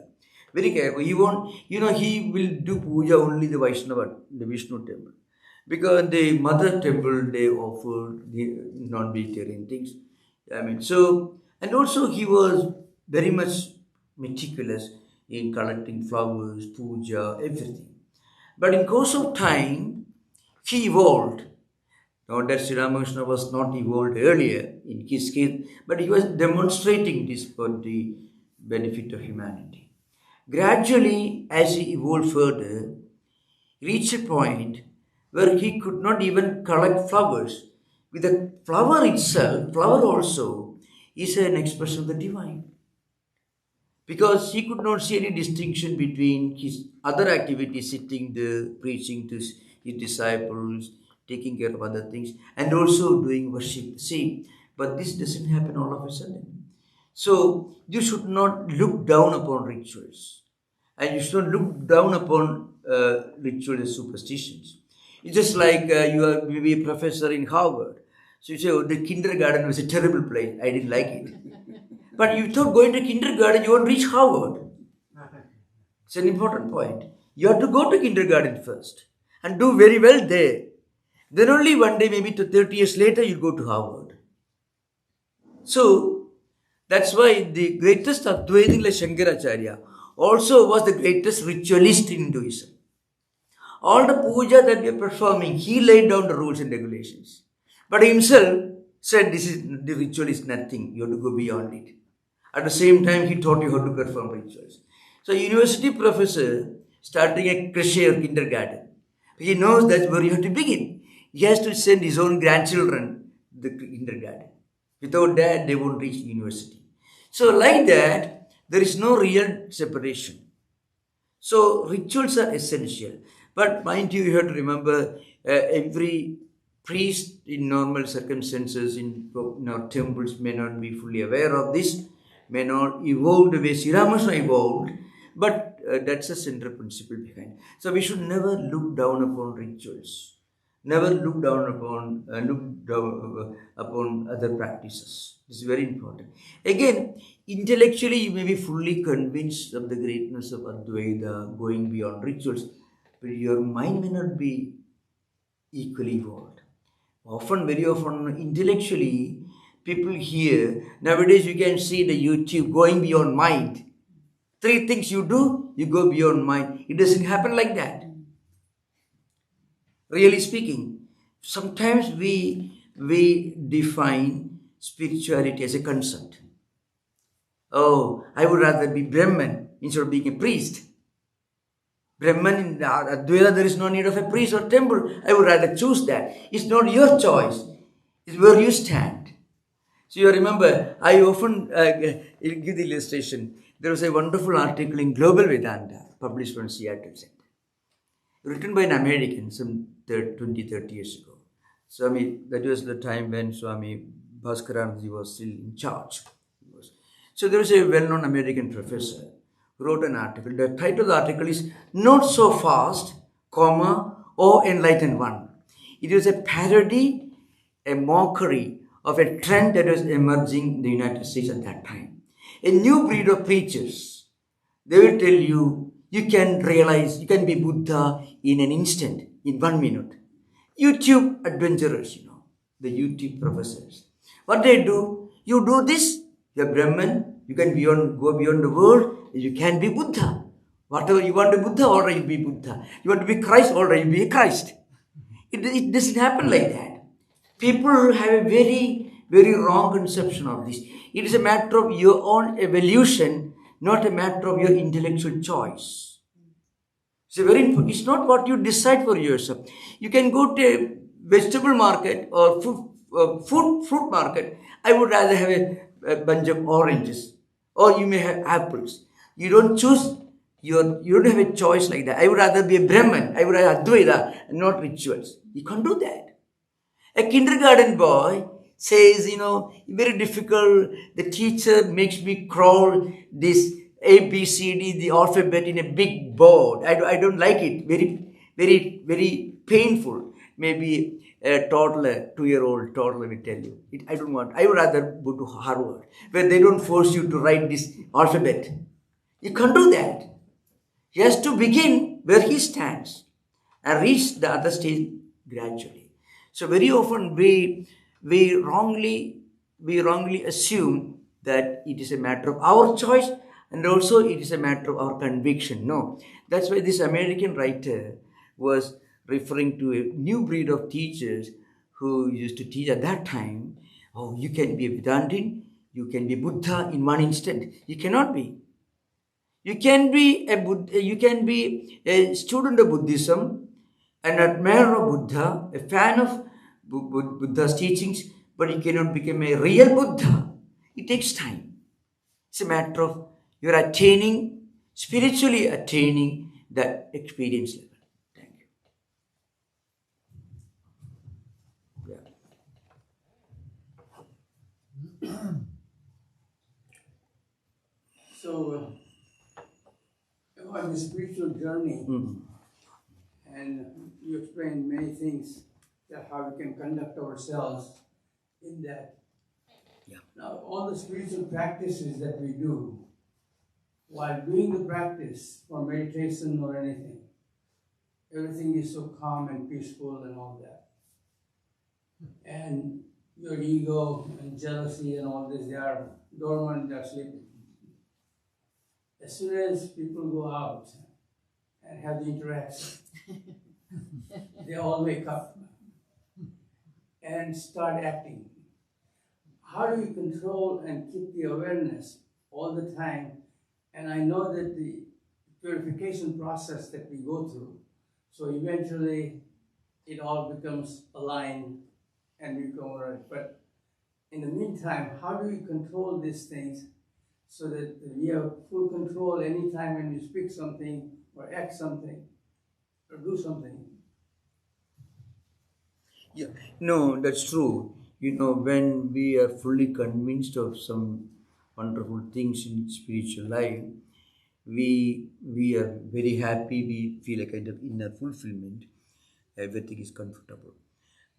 very careful. He will do puja only the Vaishnava, the Vishnu temple. Because the mother temple, they offer the non-vegetarian things. And also he was very much meticulous in collecting flowers, puja, everything. But in course of time, he evolved. Not that Sri Ramakrishna was not evolved earlier in his case, but he was demonstrating this for the benefit of humanity. Gradually, as he evolved further, he reached a point where he could not even collect flowers. With the flower itself, flower also is an expression of the divine. Because he could not see any distinction between his other activities, sitting there, preaching to his disciples, taking care of other things, and also doing worship. See, but this doesn't happen all of a sudden. So, you should not look down upon rituals. And you should not look down upon rituals and superstitions. It's just like you are maybe a professor in Harvard. So you say, oh, the kindergarten was a terrible place. I didn't like it. But you thought going to kindergarten, you won't reach Harvard. It's an important point. You have to go to kindergarten first and do very well there. Then only one day, maybe 30 years later, you go to Harvard. So, that's why the greatest Advaita like Shankaracharya also was the greatest ritualist in Hinduism. All the puja that we are performing, he laid down the rules and regulations. But himself said, the ritual is nothing, you have to go beyond it. At the same time, he taught you how to perform rituals. So, university professor starting a creche or kindergarten, he knows that's where you have to begin. He has to send his own grandchildren to the kindergarten. Without that, they won't reach university. So, like that, there is no real separation. So, rituals are essential. But mind you, you have to remember every priest in normal circumstances in our temples may not be fully aware of this, may not evolve the way Sri Ramakrishna evolved, but that's a central principle behind. So we should never look down upon rituals, never look down upon other practices. This is very important. Again, intellectually you may be fully convinced of the greatness of Advaita, going beyond rituals, but your mind may not be equally evolved. Very often, intellectually, people hear, nowadays you can see the YouTube going beyond mind. 3 things you do, you go beyond mind. It doesn't happen like that. Really speaking, sometimes we define spirituality as a concept. Oh, I would rather be Brahman instead of being a priest. Brahman in Advaita, there is no need of a priest or temple. I would rather choose that. It's not your choice. It's where you stand. So you remember, I often give the illustration. There was a wonderful article in Global Vedanta, published from Seattle Center, written by an American some 20-30 years ago. Swami, that was the time when Swami Bhaskaranji was still in charge. So there was a well-known American professor who wrote an article. The title of the article is Not So Fast, O Enlightened One. It was a parody, a mockery of a trend that was emerging in the United States at that time. A new breed of preachers. They will tell you, you can realize, you can be Buddha in an instant, in 1 minute. YouTube adventurers, the YouTube professors. What they do, you do this, you're Brahman, you can go beyond the world, you can be Buddha. Whatever you want to be Buddha, alright, you be Buddha. You want to be Christ, alright, you be a Christ. It doesn't happen like that. People have a very, very wrong conception of this. It is a matter of your own evolution, not a matter of your intellectual choice. It's a very important. It's not what you decide for yourself. You can go to a vegetable market or fruit market. I would rather have a bunch of oranges, or you may have apples. You don't choose. You don't have a choice like that. I would rather be a Brahman. I would rather Advaita and not rituals. You can't do that. A kindergarten boy says, very difficult. The teacher makes me crawl this A, B, C, D, the alphabet in a big board. I don't like it. Very, very, very painful. Maybe a toddler, 2-year-old toddler will tell you. I don't want. I would rather go to Harvard, where they don't force you to write this alphabet. You can't do that. He has to begin where he stands and reach the other stage gradually. So very often we wrongly assume that it is a matter of our choice, and also it is a matter of our conviction. No, that's why this American writer was referring to a new breed of teachers who used to teach at that time. Oh, you can be a Vedantin, you can be Buddha in one instant. You cannot be. You can be a student of Buddhism, an admirer of Buddha, a fan of Buddha's teachings, but you cannot become a real Buddha. It takes time. It's a matter of you're spiritually attaining that experience level. Thank you. Yeah. So, on the spiritual journey, and you explained many things that how we can conduct ourselves in that. Yeah. Now, all the spiritual practices that we do, while doing the practice for meditation or anything, everything is so calm and peaceful and all that. And your ego and jealousy and all this, they are dormant, they are sleeping. As soon as people go out and have the interaction, they all wake up and start acting. How do you control and keep the awareness all the time? And I know that the purification process that we go through, so eventually it all becomes aligned and we become right. But in the meantime, how do we control these things so that we have full control anytime when we speak something or act something or do something? Yeah, no, that's true. When we are fully convinced of some wonderful things in spiritual life, we are very happy. We feel a kind of inner fulfillment. Everything is comfortable.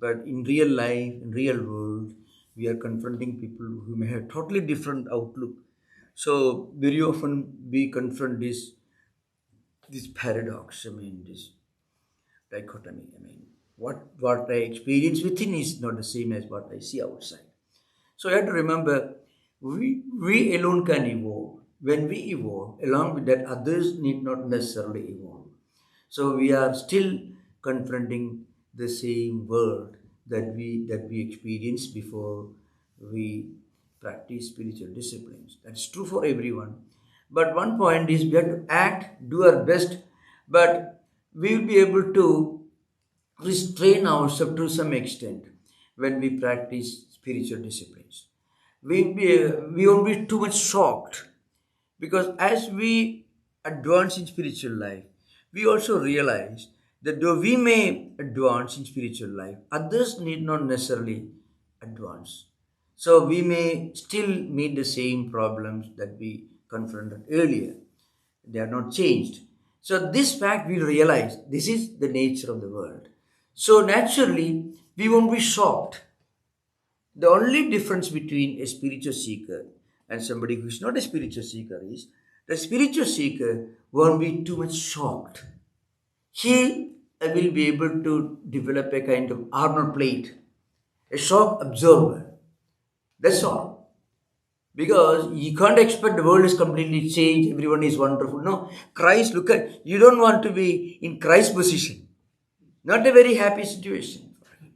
But in real life, in real world, we are confronting people who may have totally different outlook. So very often we confront this paradox. This dichotomy. What I experience within is not the same as what I see outside. So you have to remember, we alone can evolve. When we evolve, along with that, others need not necessarily evolve. So we are still confronting the same world that we experienced before we practice spiritual disciplines. That's true for everyone. But one point is we have to act, do our best, but we will be able to restrain ourselves to some extent when we practice spiritual disciplines. We won't be too much shocked, because as we advance in spiritual life, we also realize that though we may advance in spiritual life, others need not necessarily advance. So we may still meet the same problems that we confronted earlier. They are not changed. So this fact we realize this is the nature of the world. So naturally, we won't be shocked. The only difference between a spiritual seeker and somebody who is not a spiritual seeker is the spiritual seeker won't be too much shocked. He will be able to develop a kind of armor plate, a shock absorber. That's all. Because you can't expect the world is completely changed, everyone is wonderful. No, Christ, look at, you don't want to be in Christ's position. Not a very happy situation for him.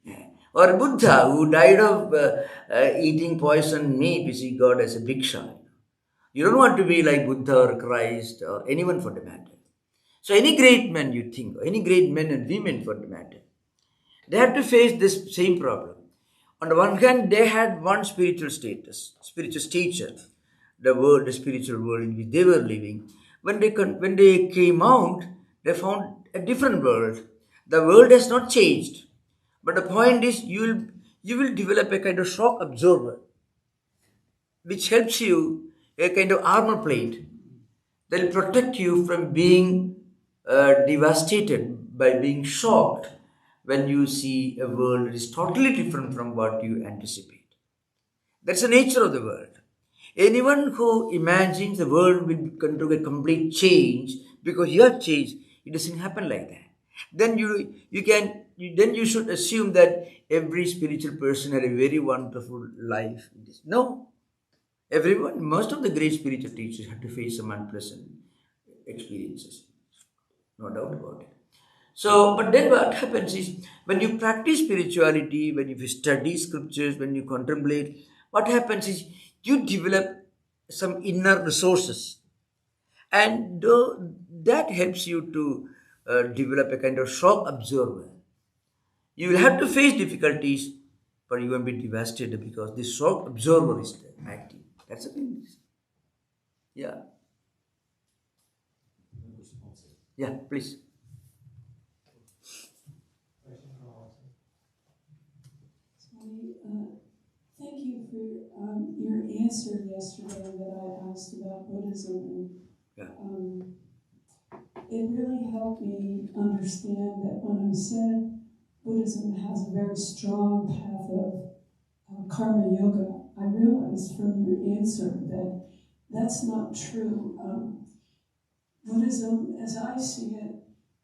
Yeah. Or Buddha, who died of eating poisoned meat, which he got as a bhiksha. You don't want to be like Buddha or Christ or anyone for the matter. So any great men you think, or any great men and women for the matter, they had to face this same problem. On the one hand, they had one spiritual status, spiritual stature, the world, the spiritual world in which they were living. When they came out, they found a different world. The world has not changed, but the point is, you will develop a kind of shock absorber, which helps you, a kind of armor plate that will protect you from being devastated by being shocked when you see a world that is totally different from what you anticipate. That's the nature of the world. Anyone who imagines the world will come to a complete change because you have changed, it doesn't happen like that. Then you should assume that every spiritual person had a very wonderful life. No, everyone, most of the great spiritual teachers had to face some unpleasant experiences, no doubt about it. So, but then what happens is when you practice spirituality, when you study scriptures, when you contemplate, what happens is you develop some inner resources, and that helps you to develop a kind of shock absorber. You will have to face difficulties, but you won't be devastated because this shock absorber is there, active. That's the thing. Yeah. Yeah, please. Swami, thank you for your answer yesterday that I asked about Buddhism. Yeah. It really helped me understand that when I said Buddhism has a very strong path of karma yoga, I realized from your answer that that's not true. Buddhism, as I see it,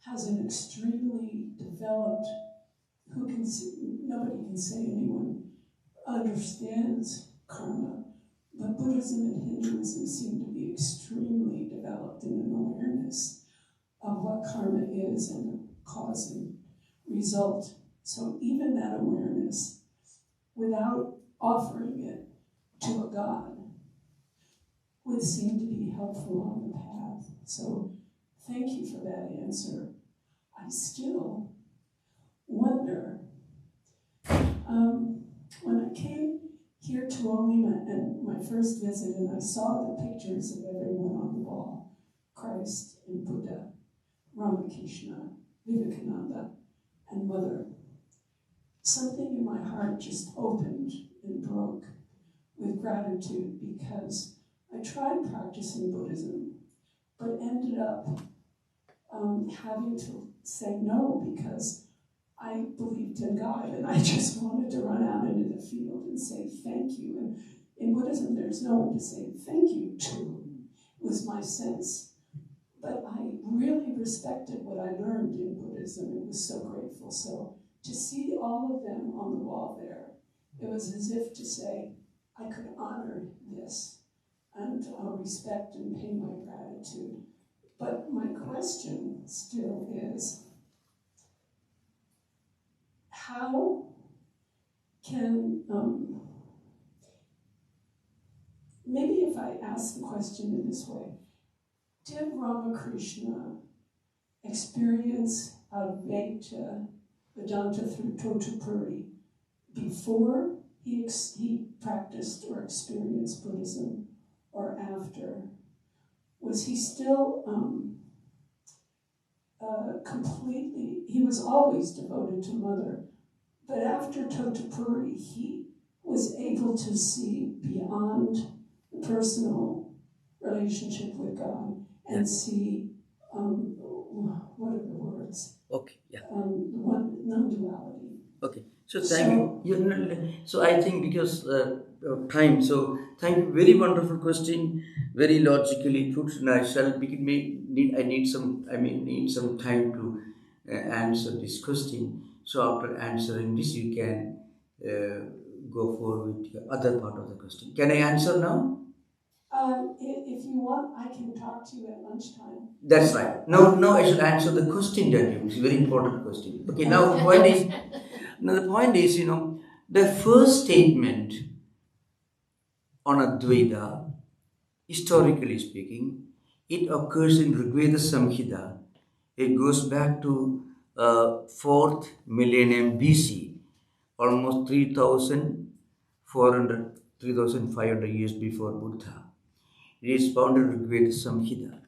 has an extremely developed, nobody can say anyone understands karma, but Buddhism and Hinduism seem to be extremely developed in an awareness of what karma is and the cause and result. So even that awareness, without offering it to a god, would seem to be helpful on the path. So thank you for that answer. I still wonder, when I came here to Olema and my first visit, and I saw the pictures of everyone on the wall, Christ and Buddha, Ramakrishna, Vivekananda, and Mother, something in my heart just opened and broke with gratitude, because I tried practicing Buddhism, but ended up having to say no because I believed in God and I just wanted to run out into the field and say thank you. And in Buddhism, there's no one to say thank you to, was my sense. But I really respected what I learned in Buddhism and was so grateful. So to see all of them on the wall there, it was as if to say, I could honor this and respect and pay my gratitude. But my question still is, how can, maybe if I ask the question in this way, did Ramakrishna experience Advaita Vedanta through Totapuri before he practiced or experienced Buddhism, or after? Was he still completely, he was always devoted to Mother, but after Totapuri, he was able to see beyond the personal relationship with God and see, what are the words? Okay, yeah. One non-duality. Okay, so thank you. So I think because of time, so thank you. Very wonderful question, very logically put. And I need some time to answer this question. So after answering this, you can go forward with the other part of the question. Can I answer now? If you want, I can talk to you at lunchtime. That's right. Now I should answer the question that you. It's a very important question. Okay, now the point is, the first statement on Advaita, historically speaking, it occurs in Rigveda Samhita. It goes back to 4th millennium BC, almost 3,500 years before Buddha. It is found in Rigveda Samhita.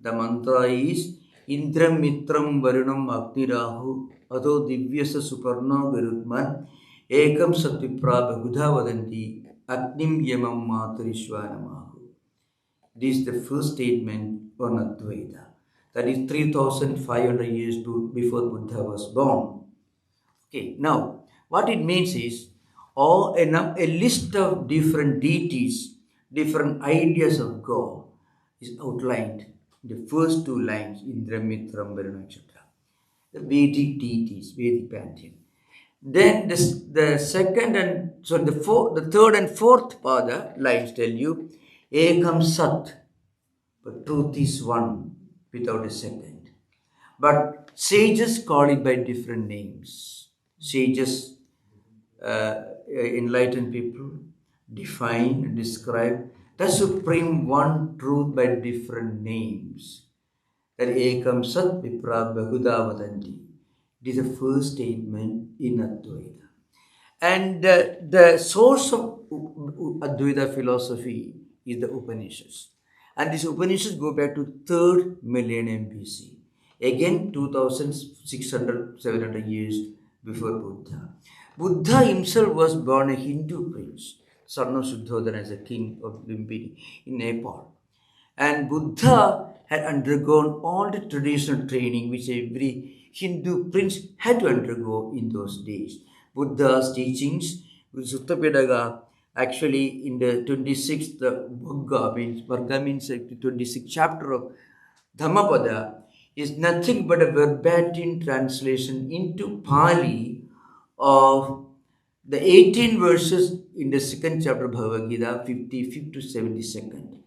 The mantra is Indram Mitram Varunam Agnirahu Ado Divyasa Suparno Garudman Ekam Satvipra Bahudha Vadanti Agnim Yamam Matarishwanamahu. This is the first statement on Advaita. That is 3,500 years before Buddha was born. Okay, now what it means is a list of different deities, different ideas of God is outlined in the first two lines, Indra, Mitram, Varuna, etc. The Vedic deities, Vedic pantheon. Then the third and fourth pada lines tell you, Ekam Sat, but truth is one without a second. But sages call it by different names. Sages, enlightened people, define and describe the supreme one truth by different names. That Ekam Sat Vipra Bahuda Vadanti. It is the first statement in Advaita. And the source of Advaita philosophy is the Upanishads. And these Upanishads go back to 3rd millennium BC. Again, 2,600, 700 years before Buddha. Buddha himself was born a Hindu prince, son of Shuddhodana as a king of Lumbini in Nepal. And Buddha had undergone all the traditional training which every Hindu prince had to undergo in those days. Buddha's teachings, Sutta Pitaka, actually in the 26th Varga means the 26th chapter of Dhammapada, is nothing but a verbatim translation into Pali of the 18 verses in the 2nd chapter of Bhagavad Gita, 55th to 72nd.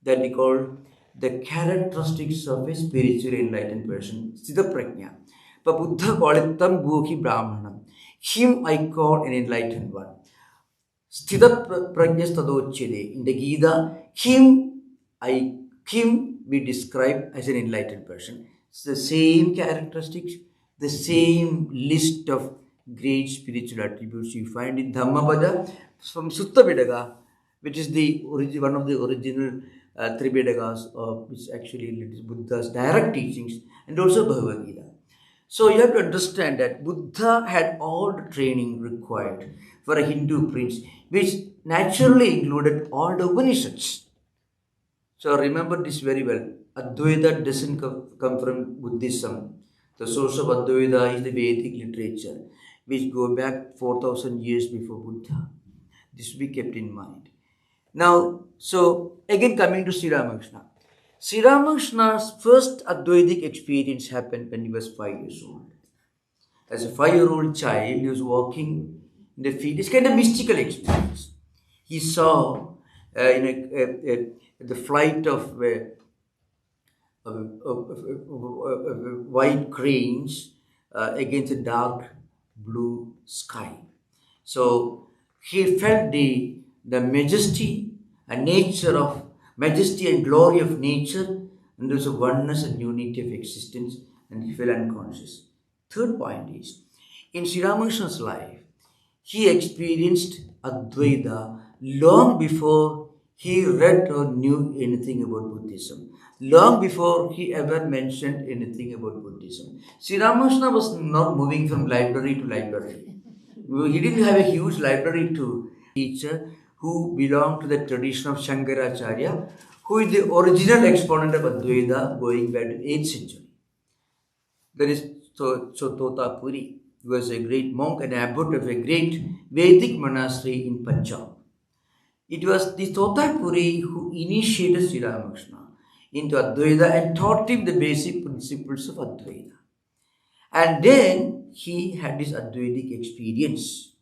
That we call the characteristics of a spiritually enlightened person, Siddha Prajna. But Buddha called it Tam Bhuhi Brahmanam. Him I call an enlightened one. Sthita Prajnastadocchide. In the Gita, him we describe as an enlightened person. It's the same characteristics, the same list of great spiritual attributes you find in Dhammapada from Sutta Pitaka, which is one of the original Tripedakas, which actually is Buddha's direct teachings, and also Bhagavad Gita. So you have to understand that Buddha had all the training required for a Hindu prince, which naturally included all the Upanishads. So remember this very well. Advaita doesn't come from Buddhism. The source of Advaita is the Vedic literature, which go back 4,000 years before Buddha. This will be kept in mind. Now, so again coming to Sri Ramakrishna. Sri Ramakrishna's first Advaitic experience happened when he was 5 years old. As a 5-year-old child, he was walking in the field. It's kind of mystical experience. He saw the flight of white cranes against a dark blue sky. So he felt the majesty and majesty and glory of nature, and there was a oneness and unity of existence, and he felt unconscious. Third point is, in Sri Ramakrishna's life, he experienced Advaita long before he read or knew anything about Buddhism, long before he ever mentioned anything about Buddhism. Sri Ramakrishna was not moving from library to library. He didn't have a huge library to teacher who belonged to the tradition of Shankaracharya, who is the original exponent of Advaita going back to 8th century. There is Totapuri, who was a great monk and abbot of a great Vedic monastery in Punjab. It was the Totapuri who initiated Sri Ramakrishna into Advaita and taught him the basic principles of Advaita. And then he had this Advaitic experience.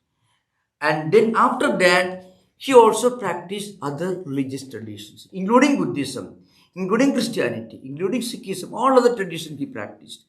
And then after that, he also practiced other religious traditions, including Buddhism, including Christianity, including Sikhism, all other traditions he practiced.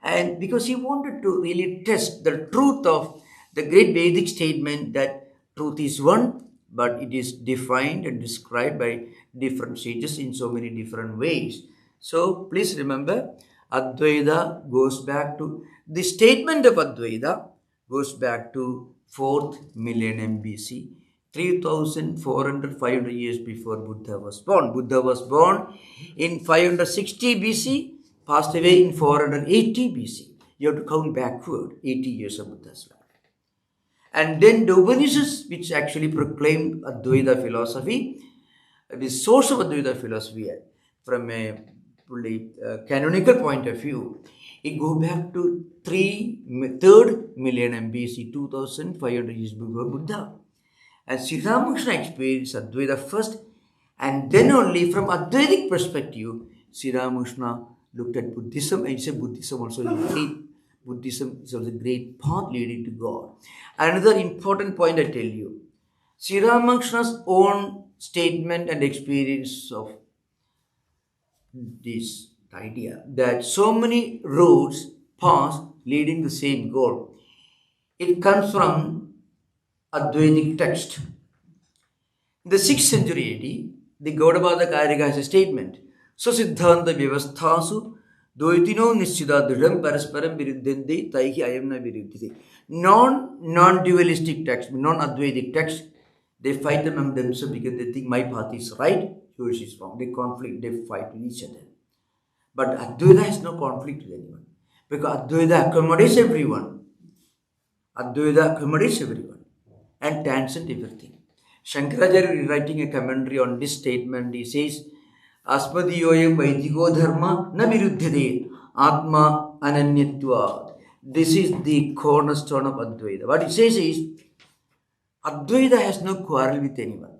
And because he wanted to really test the truth of the great Vedic statement that truth is one, but it is defined and described by different sages in so many different ways. So please remember, Advaita goes back to, the statement of Advaita goes back to 4th millennium BC, 3,400, 500 years before Buddha was born. Buddha was born in 560 BC, passed away in 480 BC. You have to count backward 80 years of Buddha's life. And then the Upanishads, which actually proclaimed Advaita philosophy, the source of Advaita philosophy from a fully canonical point of view, it goes back to 3rd millennium BC, 2,500 years before Buddha. And Sri Ramakrishna experienced Advaita first, and then only from Advaitic perspective, Sri Ramakrishna looked at Buddhism and said Buddhism also is great. Buddhism is also a great path leading to God. Another important point I tell you, Sri Ramakrishna's own statement and experience of this idea that so many roads pass leading the same goal. It comes from Advaitic text. In the 6th century AD, the Gaudapada Karika has a statement, So Siddhanta Vyavasthasu Dvaitino Nishchida Dridam Parasparam Viruddhante Taihi Ayamna Viruddhite. Non-dualistic text, non-Advaitic text, they fight among themselves because they think my path is right, yours is wrong. They conflict, they fight with each other. But Advaita has no conflict with anyone, because Advaita accommodates everyone. Advaita accommodates everyone and transcends everything. Shankaracharya is writing a commentary on this statement. He says, Aspadiyoyam Vaidiko Dharma na viruddhite Atma Ananyatva. This is the cornerstone of Advaita. What it says is, Advaita has no quarrel with anyone,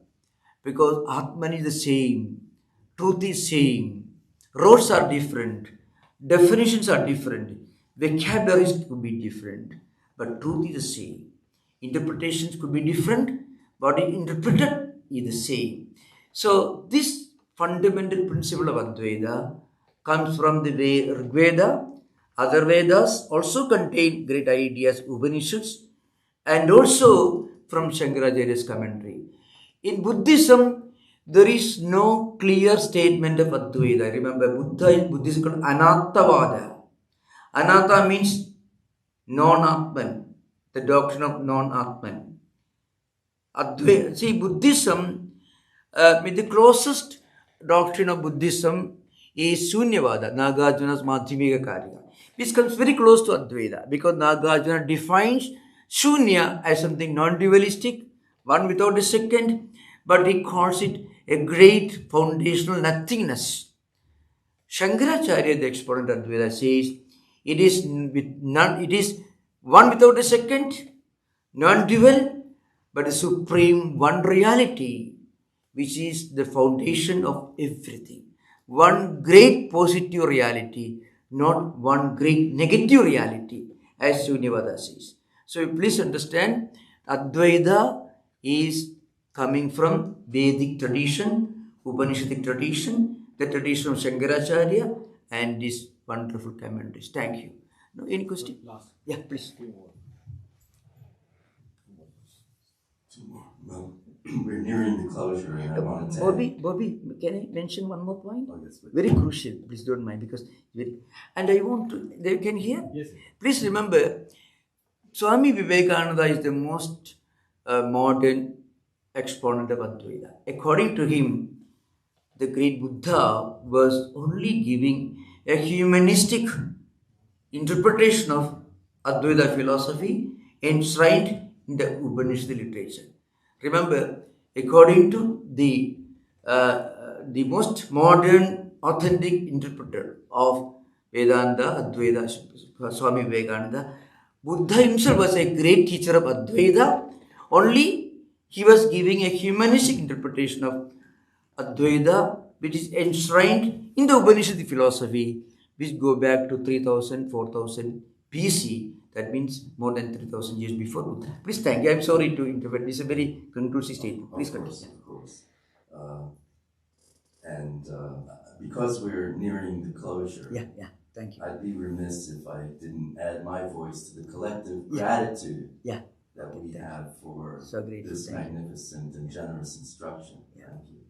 because Atman is the same, truth is same, roads are different, definitions are different, vocabularies could be different, but truth is the same. Interpretations could be different, but interpreted is the same. So this fundamental principle of Advaita comes from the way Rigveda, other Vedas also contain great ideas, Upanishads, and also from Shankaracharya's commentary. In Buddhism, there is no clear statement of Advaita. Remember, Buddhism is called Anattavada. Anatta means non-Atman, the doctrine of non-Atman. See, Buddhism, the closest doctrine of Buddhism is Shunyavada, Nagarjuna's Madhyamika Karya, which comes very close to Advaita, because Nagarjuna defines Shunya as something non-dualistic, one without a second, but he calls it a great foundational nothingness. Shankaracharya, the exponent of Advaita, says it is one without a second, non-dual, but a supreme one reality, which is the foundation of everything. One great positive reality, not one great negative reality, as Shunyavada says. So please understand, Advaita is coming from Vedic tradition, Upanishadic tradition, the tradition of Shankaracharya, and these wonderful commentaries. Thank you. No, any question? Last. Yeah, please. Two more. Well, we're nearing the closure, and I wanted to. Bobby, can I mention one more point? Oh, yes, please. Very crucial, please don't mind, because and I want to, they can hear? Yes. Please remember, Swami Vivekananda is the most modern exponent of Advaita. According to him, the great Buddha was only giving a humanistic interpretation of Advaita philosophy enshrined in the Upanishad literature. Remember, according to the most modern, authentic interpreter of Vedanta, Advaita, Swami Vivekananda, Buddha himself was a great teacher of Advaita, only he was giving a humanistic interpretation of Advaita, which is enshrined in the Upanishad philosophy, which go back to 3000, 4000 BC. That means more than 3,000 years before Buddha. Please thank you. I'm sorry to interrupt. This is a very conclusive statement. Please continue. Of course. And because we're nearing the closure, Yeah, thank you. I'd be remiss if I didn't add my voice to the collective gratitude Yeah. that we have for So grateful. this Thank you. magnificent and generous instruction. Yeah. Thank you.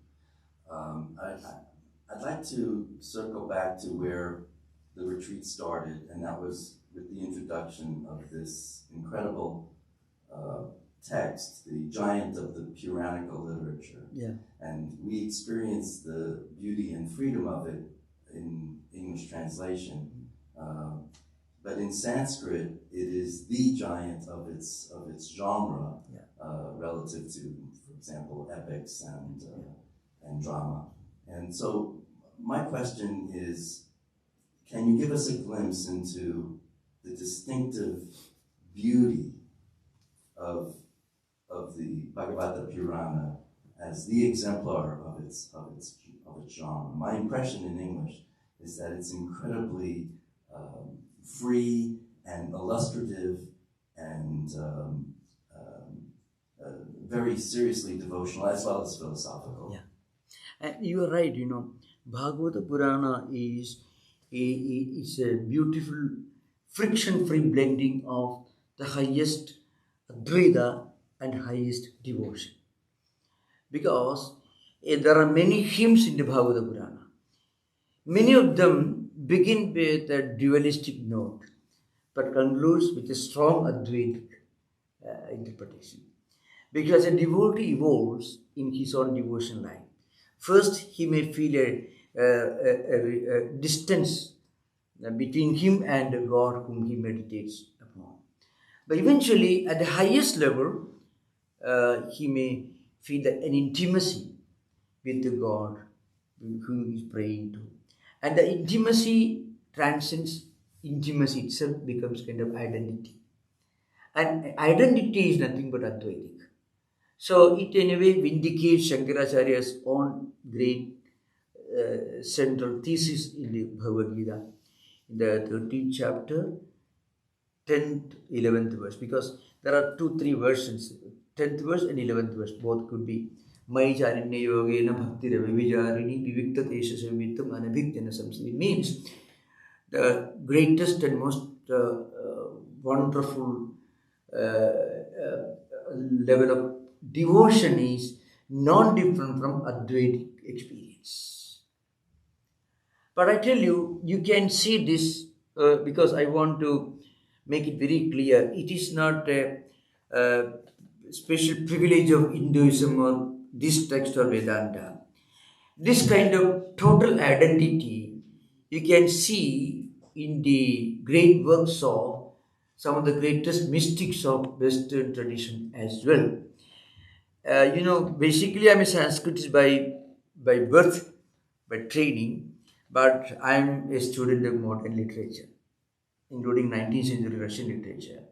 I'd like to circle back to where the retreat started, and that was with the introduction of this incredible text, the giant of the Puranical literature. Yeah. And we experienced the beauty and freedom of it in English translation. But in Sanskrit, it is the giant of its genre, relative to, for example, epics and drama. And so my question is, can you give us a glimpse into the distinctive beauty of the Bhagavata Purana as the exemplar of its genre? My impression in English is that it's incredibly free and illustrative and very seriously devotional as well as philosophical. Yeah. And you are right, Bhagavata Purana is a beautiful friction-free blending of the highest Advaita and highest devotion. Because there are many hymns in the Bhagavata Purana. Many of them begin with a dualistic note, but concludes with a strong Advaitic interpretation. Because a devotee evolves in his own devotion life. First, he may feel a distance between him and the God whom he meditates upon. But eventually, at the highest level, he may feel an intimacy with the God who he is praying to. And the intimacy transcends intimacy itself, becomes kind of identity. And identity is nothing but Advaitic. So it in a way vindicates Shankaracharya's own great central thesis in the Bhagavad Gita, in the 13th chapter, 10th, 11th verse, because there are 2-3 versions, 10th verse and 11th verse, both could be Mai Charinya Yogena Bhakti Ravivijarini Vivikta Tesha Savitam Anabhiktana Samsini. Means the greatest and most wonderful level of devotion is non-different from Advaitic experience. But I tell you, you can see this because I want to make it very clear. It is not a special privilege of Hinduism or this text or Vedanta. This kind of total identity you can see in the great works of some of the greatest mystics of Western tradition as well. Basically I'm a Sanskritist by birth, by training, but I'm a student of modern literature, including 19th century Russian literature.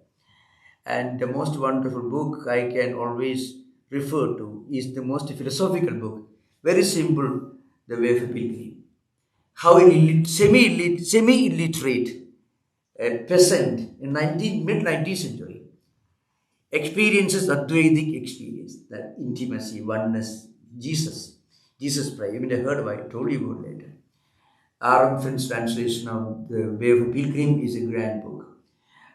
And the most wonderful book I can always refer to is the most philosophical book, very simple, The Way of a Pilgrim. How a semi-illiterate peasant in mid-19th century experiences Advaitic experience, that intimacy, oneness, Jesus Christ. You may have heard about it, I told you about later. R.M. Finn's translation of The Way of a Pilgrim is a grand book.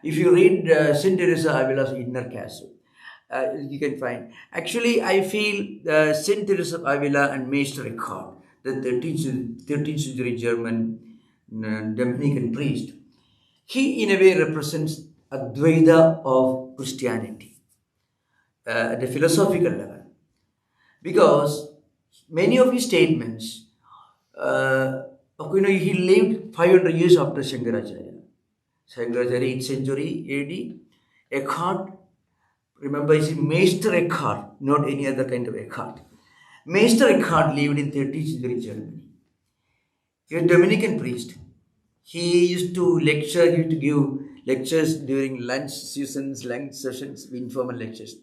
If you read Saint Teresa Avila's Inner Castle, you can find. Actually, I feel Saint Teresa of Avila and Meister Eckhart, the 13th century German Dominican priest, he in a way represents Advaita of Christianity at a philosophical level. Because many of his statements, he lived 500 years after Shankaracharya. Shankaracharya, 8th century AD. Eckhart, remember, is Meister Eckhart, not any other kind of Eckhart. Meister Eckhart lived in 13th century Germany. He was a Dominican priest. He used to give lectures during lunch seasons, lunch sessions, informal lectures.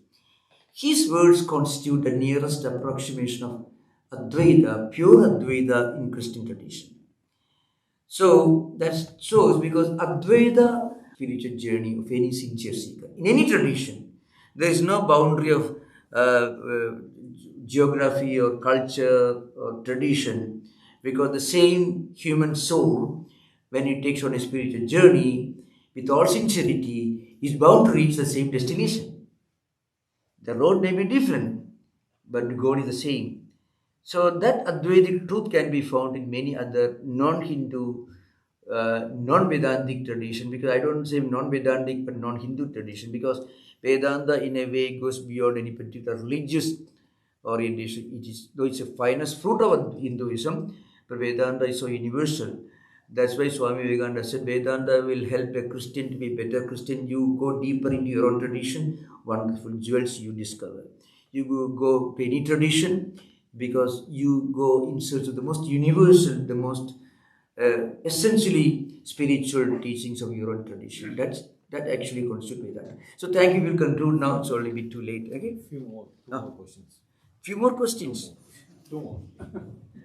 His words constitute the nearest approximation of Advaita, pure Advaita in Christian tradition. So that shows, because Advaita spiritual journey of any sincere seeker. In any tradition, there is no boundary of geography or culture or tradition, because the same human soul, when it takes on a spiritual journey with all sincerity, is bound to reach the same destination. The road may be different, but the goal is the same. So that Advaitic truth can be found in many other non-Hindu, non-Vedantic tradition, because I don't say non-Vedantic but non-Hindu tradition, because Vedanta in a way goes beyond any particular religious orientation. It is, though it's a finest fruit of Hinduism, but Vedanta is so universal. That's why Swami Vivekananda said Vedanta will help a Christian to be a better Christian. You go deeper into your own tradition, wonderful jewels you discover. You go to any tradition, because you go in search of the most universal, the most essentially spiritual teachings of your own tradition. That actually constitutes Vedanta. So thank you. We'll conclude now. It's already a bit too late. Okay. Two more questions. Few more questions. Two more.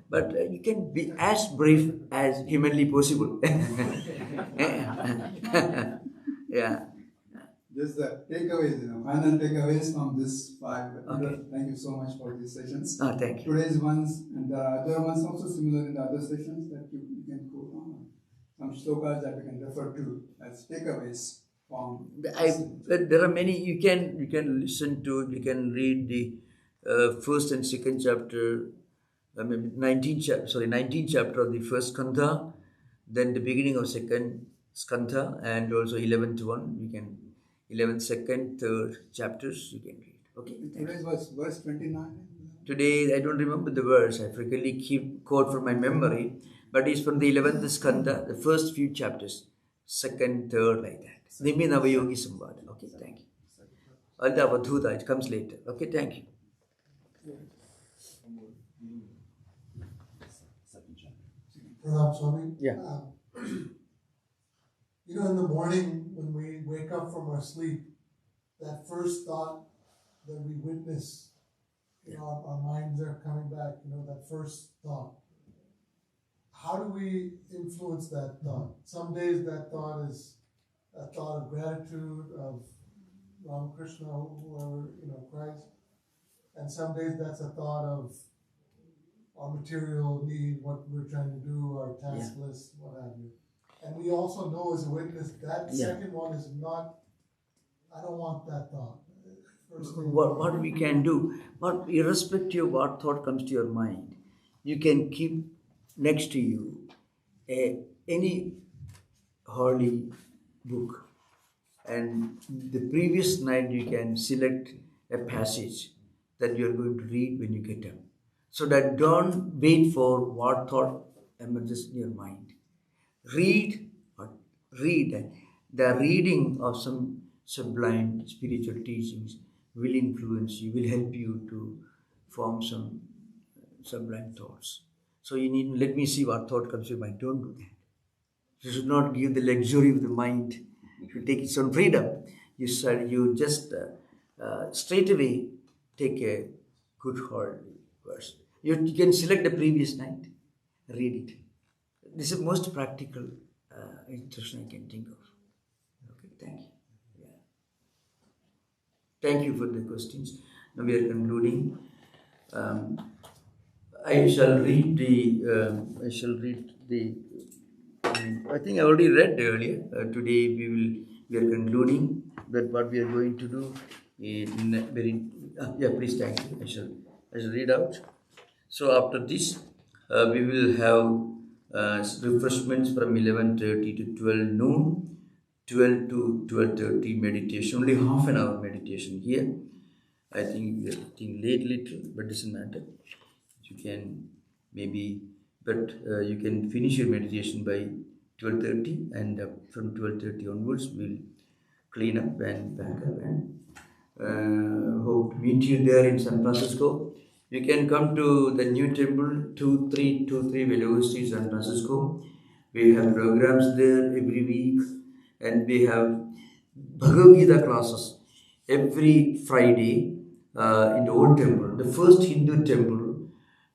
But you can be as brief as humanly possible. Yeah. Just the takeaways, final takeaways from this 5. Okay. Thank you so much for these sessions. Thank you. Today's ones, and there are other ones also similar in the other sessions that you can quote on. Some shlokas that we can refer to as takeaways from. There are many you can listen to. You can read the first and second chapter. Maybe 19th chapter of the first skandha, then the beginning of second skandha, and also 11th one. You can 11th, second, third chapters you can read. Okay. Today's was verse 29. Today I don't remember the verse. I frequently keep quote from my memory, but it's from the 11th skandha, the first few chapters, second, third, like that. Nimi Navayogi Samvada. Okay, thank you. Alda Avadhuta, it comes later. Okay, thank you. Swami. Yeah. In the morning when we wake up from our sleep, that first thought that we witness, our minds are coming back, that first thought. How do we influence that thought? Some days that thought is a thought of gratitude, of Ramakrishna, whoever, Christ. And some days that's a thought of our material need, what we're trying to do, our task list, what have you. And we also know as a witness that second one is not, I don't want that thought. What we can do, irrespective of what thought comes to your mind, you can keep next to you any holy book, and the previous night you can select a passage that you are going to read when you get up. So that don't wait for what thought emerges in your mind. Read. The reading of some sublime spiritual teachings will influence you, will help you to form some sublime thoughts. So you need, let me see what thought comes to your mind. Don't do that. You should not give the luxury of the mind. You should take its own freedom. You just straight away take a good holy verse. You can select the previous night, read it. This is the most practical instruction I can think of. Okay, thank you. Yeah. Thank you for the questions. Now we are concluding. I shall read the. I think I already read earlier. Today we are concluding that what we are going to do. Please, thank you. I shall read out. So after this, we will have refreshments from 11:30 to 12 noon, 12 to 12:30 meditation. Only half an hour meditation here. I think we are getting late little, but doesn't matter. You can you can finish your meditation by 12:30, and from 12:30 onwards we'll clean up and pack up, and hope to meet you there in San Francisco. You can come to the new temple 2323 Velo Street, San Francisco. We have programs there every week, and we have Bhagavad Gita classes every Friday in the old temple, the first Hindu temple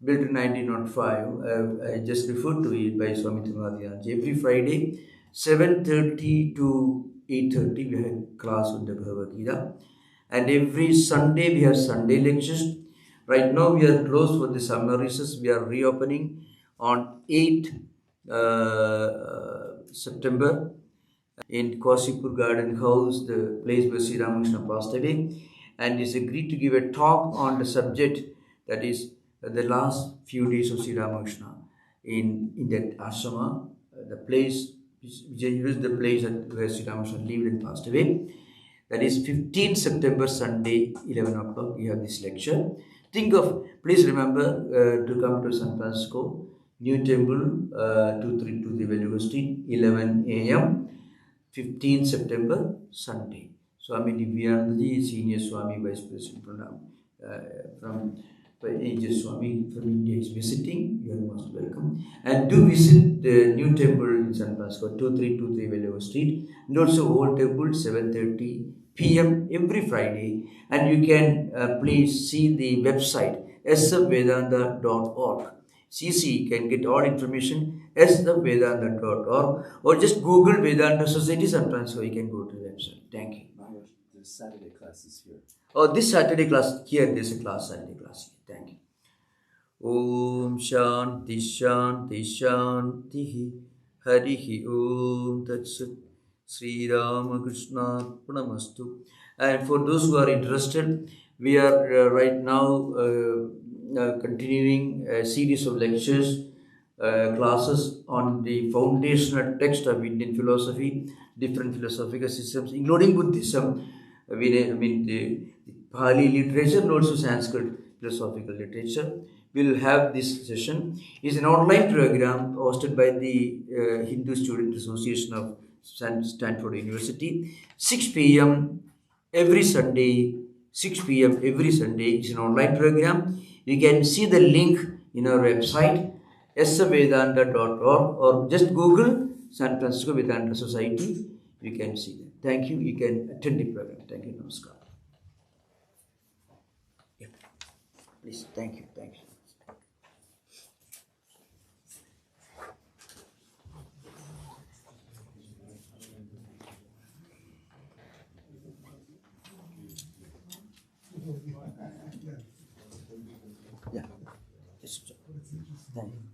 built in 1905. I just referred to it by Swami Tattwamayananda. Every Friday, 7:30 to 8:30 we have class on the Bhagavad Gita. And every Sunday we have Sunday lectures. Right now we are closed for the summer recess. We are reopening on 8 September in Kausipur Garden House, the place where Sri Ramakrishna passed away, and he's agreed to give a talk on the subject, that is the last few days of Sri Ramakrishna in that ashrama, the place which is the place where Sri Ramakrishna lived and passed away. That is 15 September, Sunday, 11 o'clock, we have this lecture. Please remember to come to San Francisco, New Temple, 2323 Valley Street, 11 a.m., 15 September, Sunday. Swami Divyanandaji, Senior Swami Vice President from Angel Swami from India is visiting. You are most welcome. And do visit the New Temple in San Francisco, 2323 Valley Street, and also Old Temple, 7:30 p.m. every Friday. And you can please see the website sfvedanta.org. CC can get all information sfvedanta.org, or just Google Vedanta Society San Francisco. You can go to the website. Thank you. The Saturday class is here. Oh, this Saturday class here. There's a class, Saturday class here. Thank you. Om Shanti Shanti Shanti Harihi Om Tat Sat. Sri Ramakrishna Pranamastu. And for those who are interested, we are right now continuing a series of lectures, classes on the foundational text of Indian philosophy, different philosophical systems, including Buddhism. The Pali literature and also Sanskrit philosophical literature. We'll have this session. It's an online program hosted by the Hindu Student Association of Stanford University. 6 p.m. every Sunday. 6 p.m. every Sunday. It's an online program. You can see the link in our website svedanta.org, or just Google San Francisco Vedanta Society. You can see that. Thank you. You can attend the program. Thank you. Namaskar. Yeah. Please. Thank you. Thank you. Yeah. Thank you.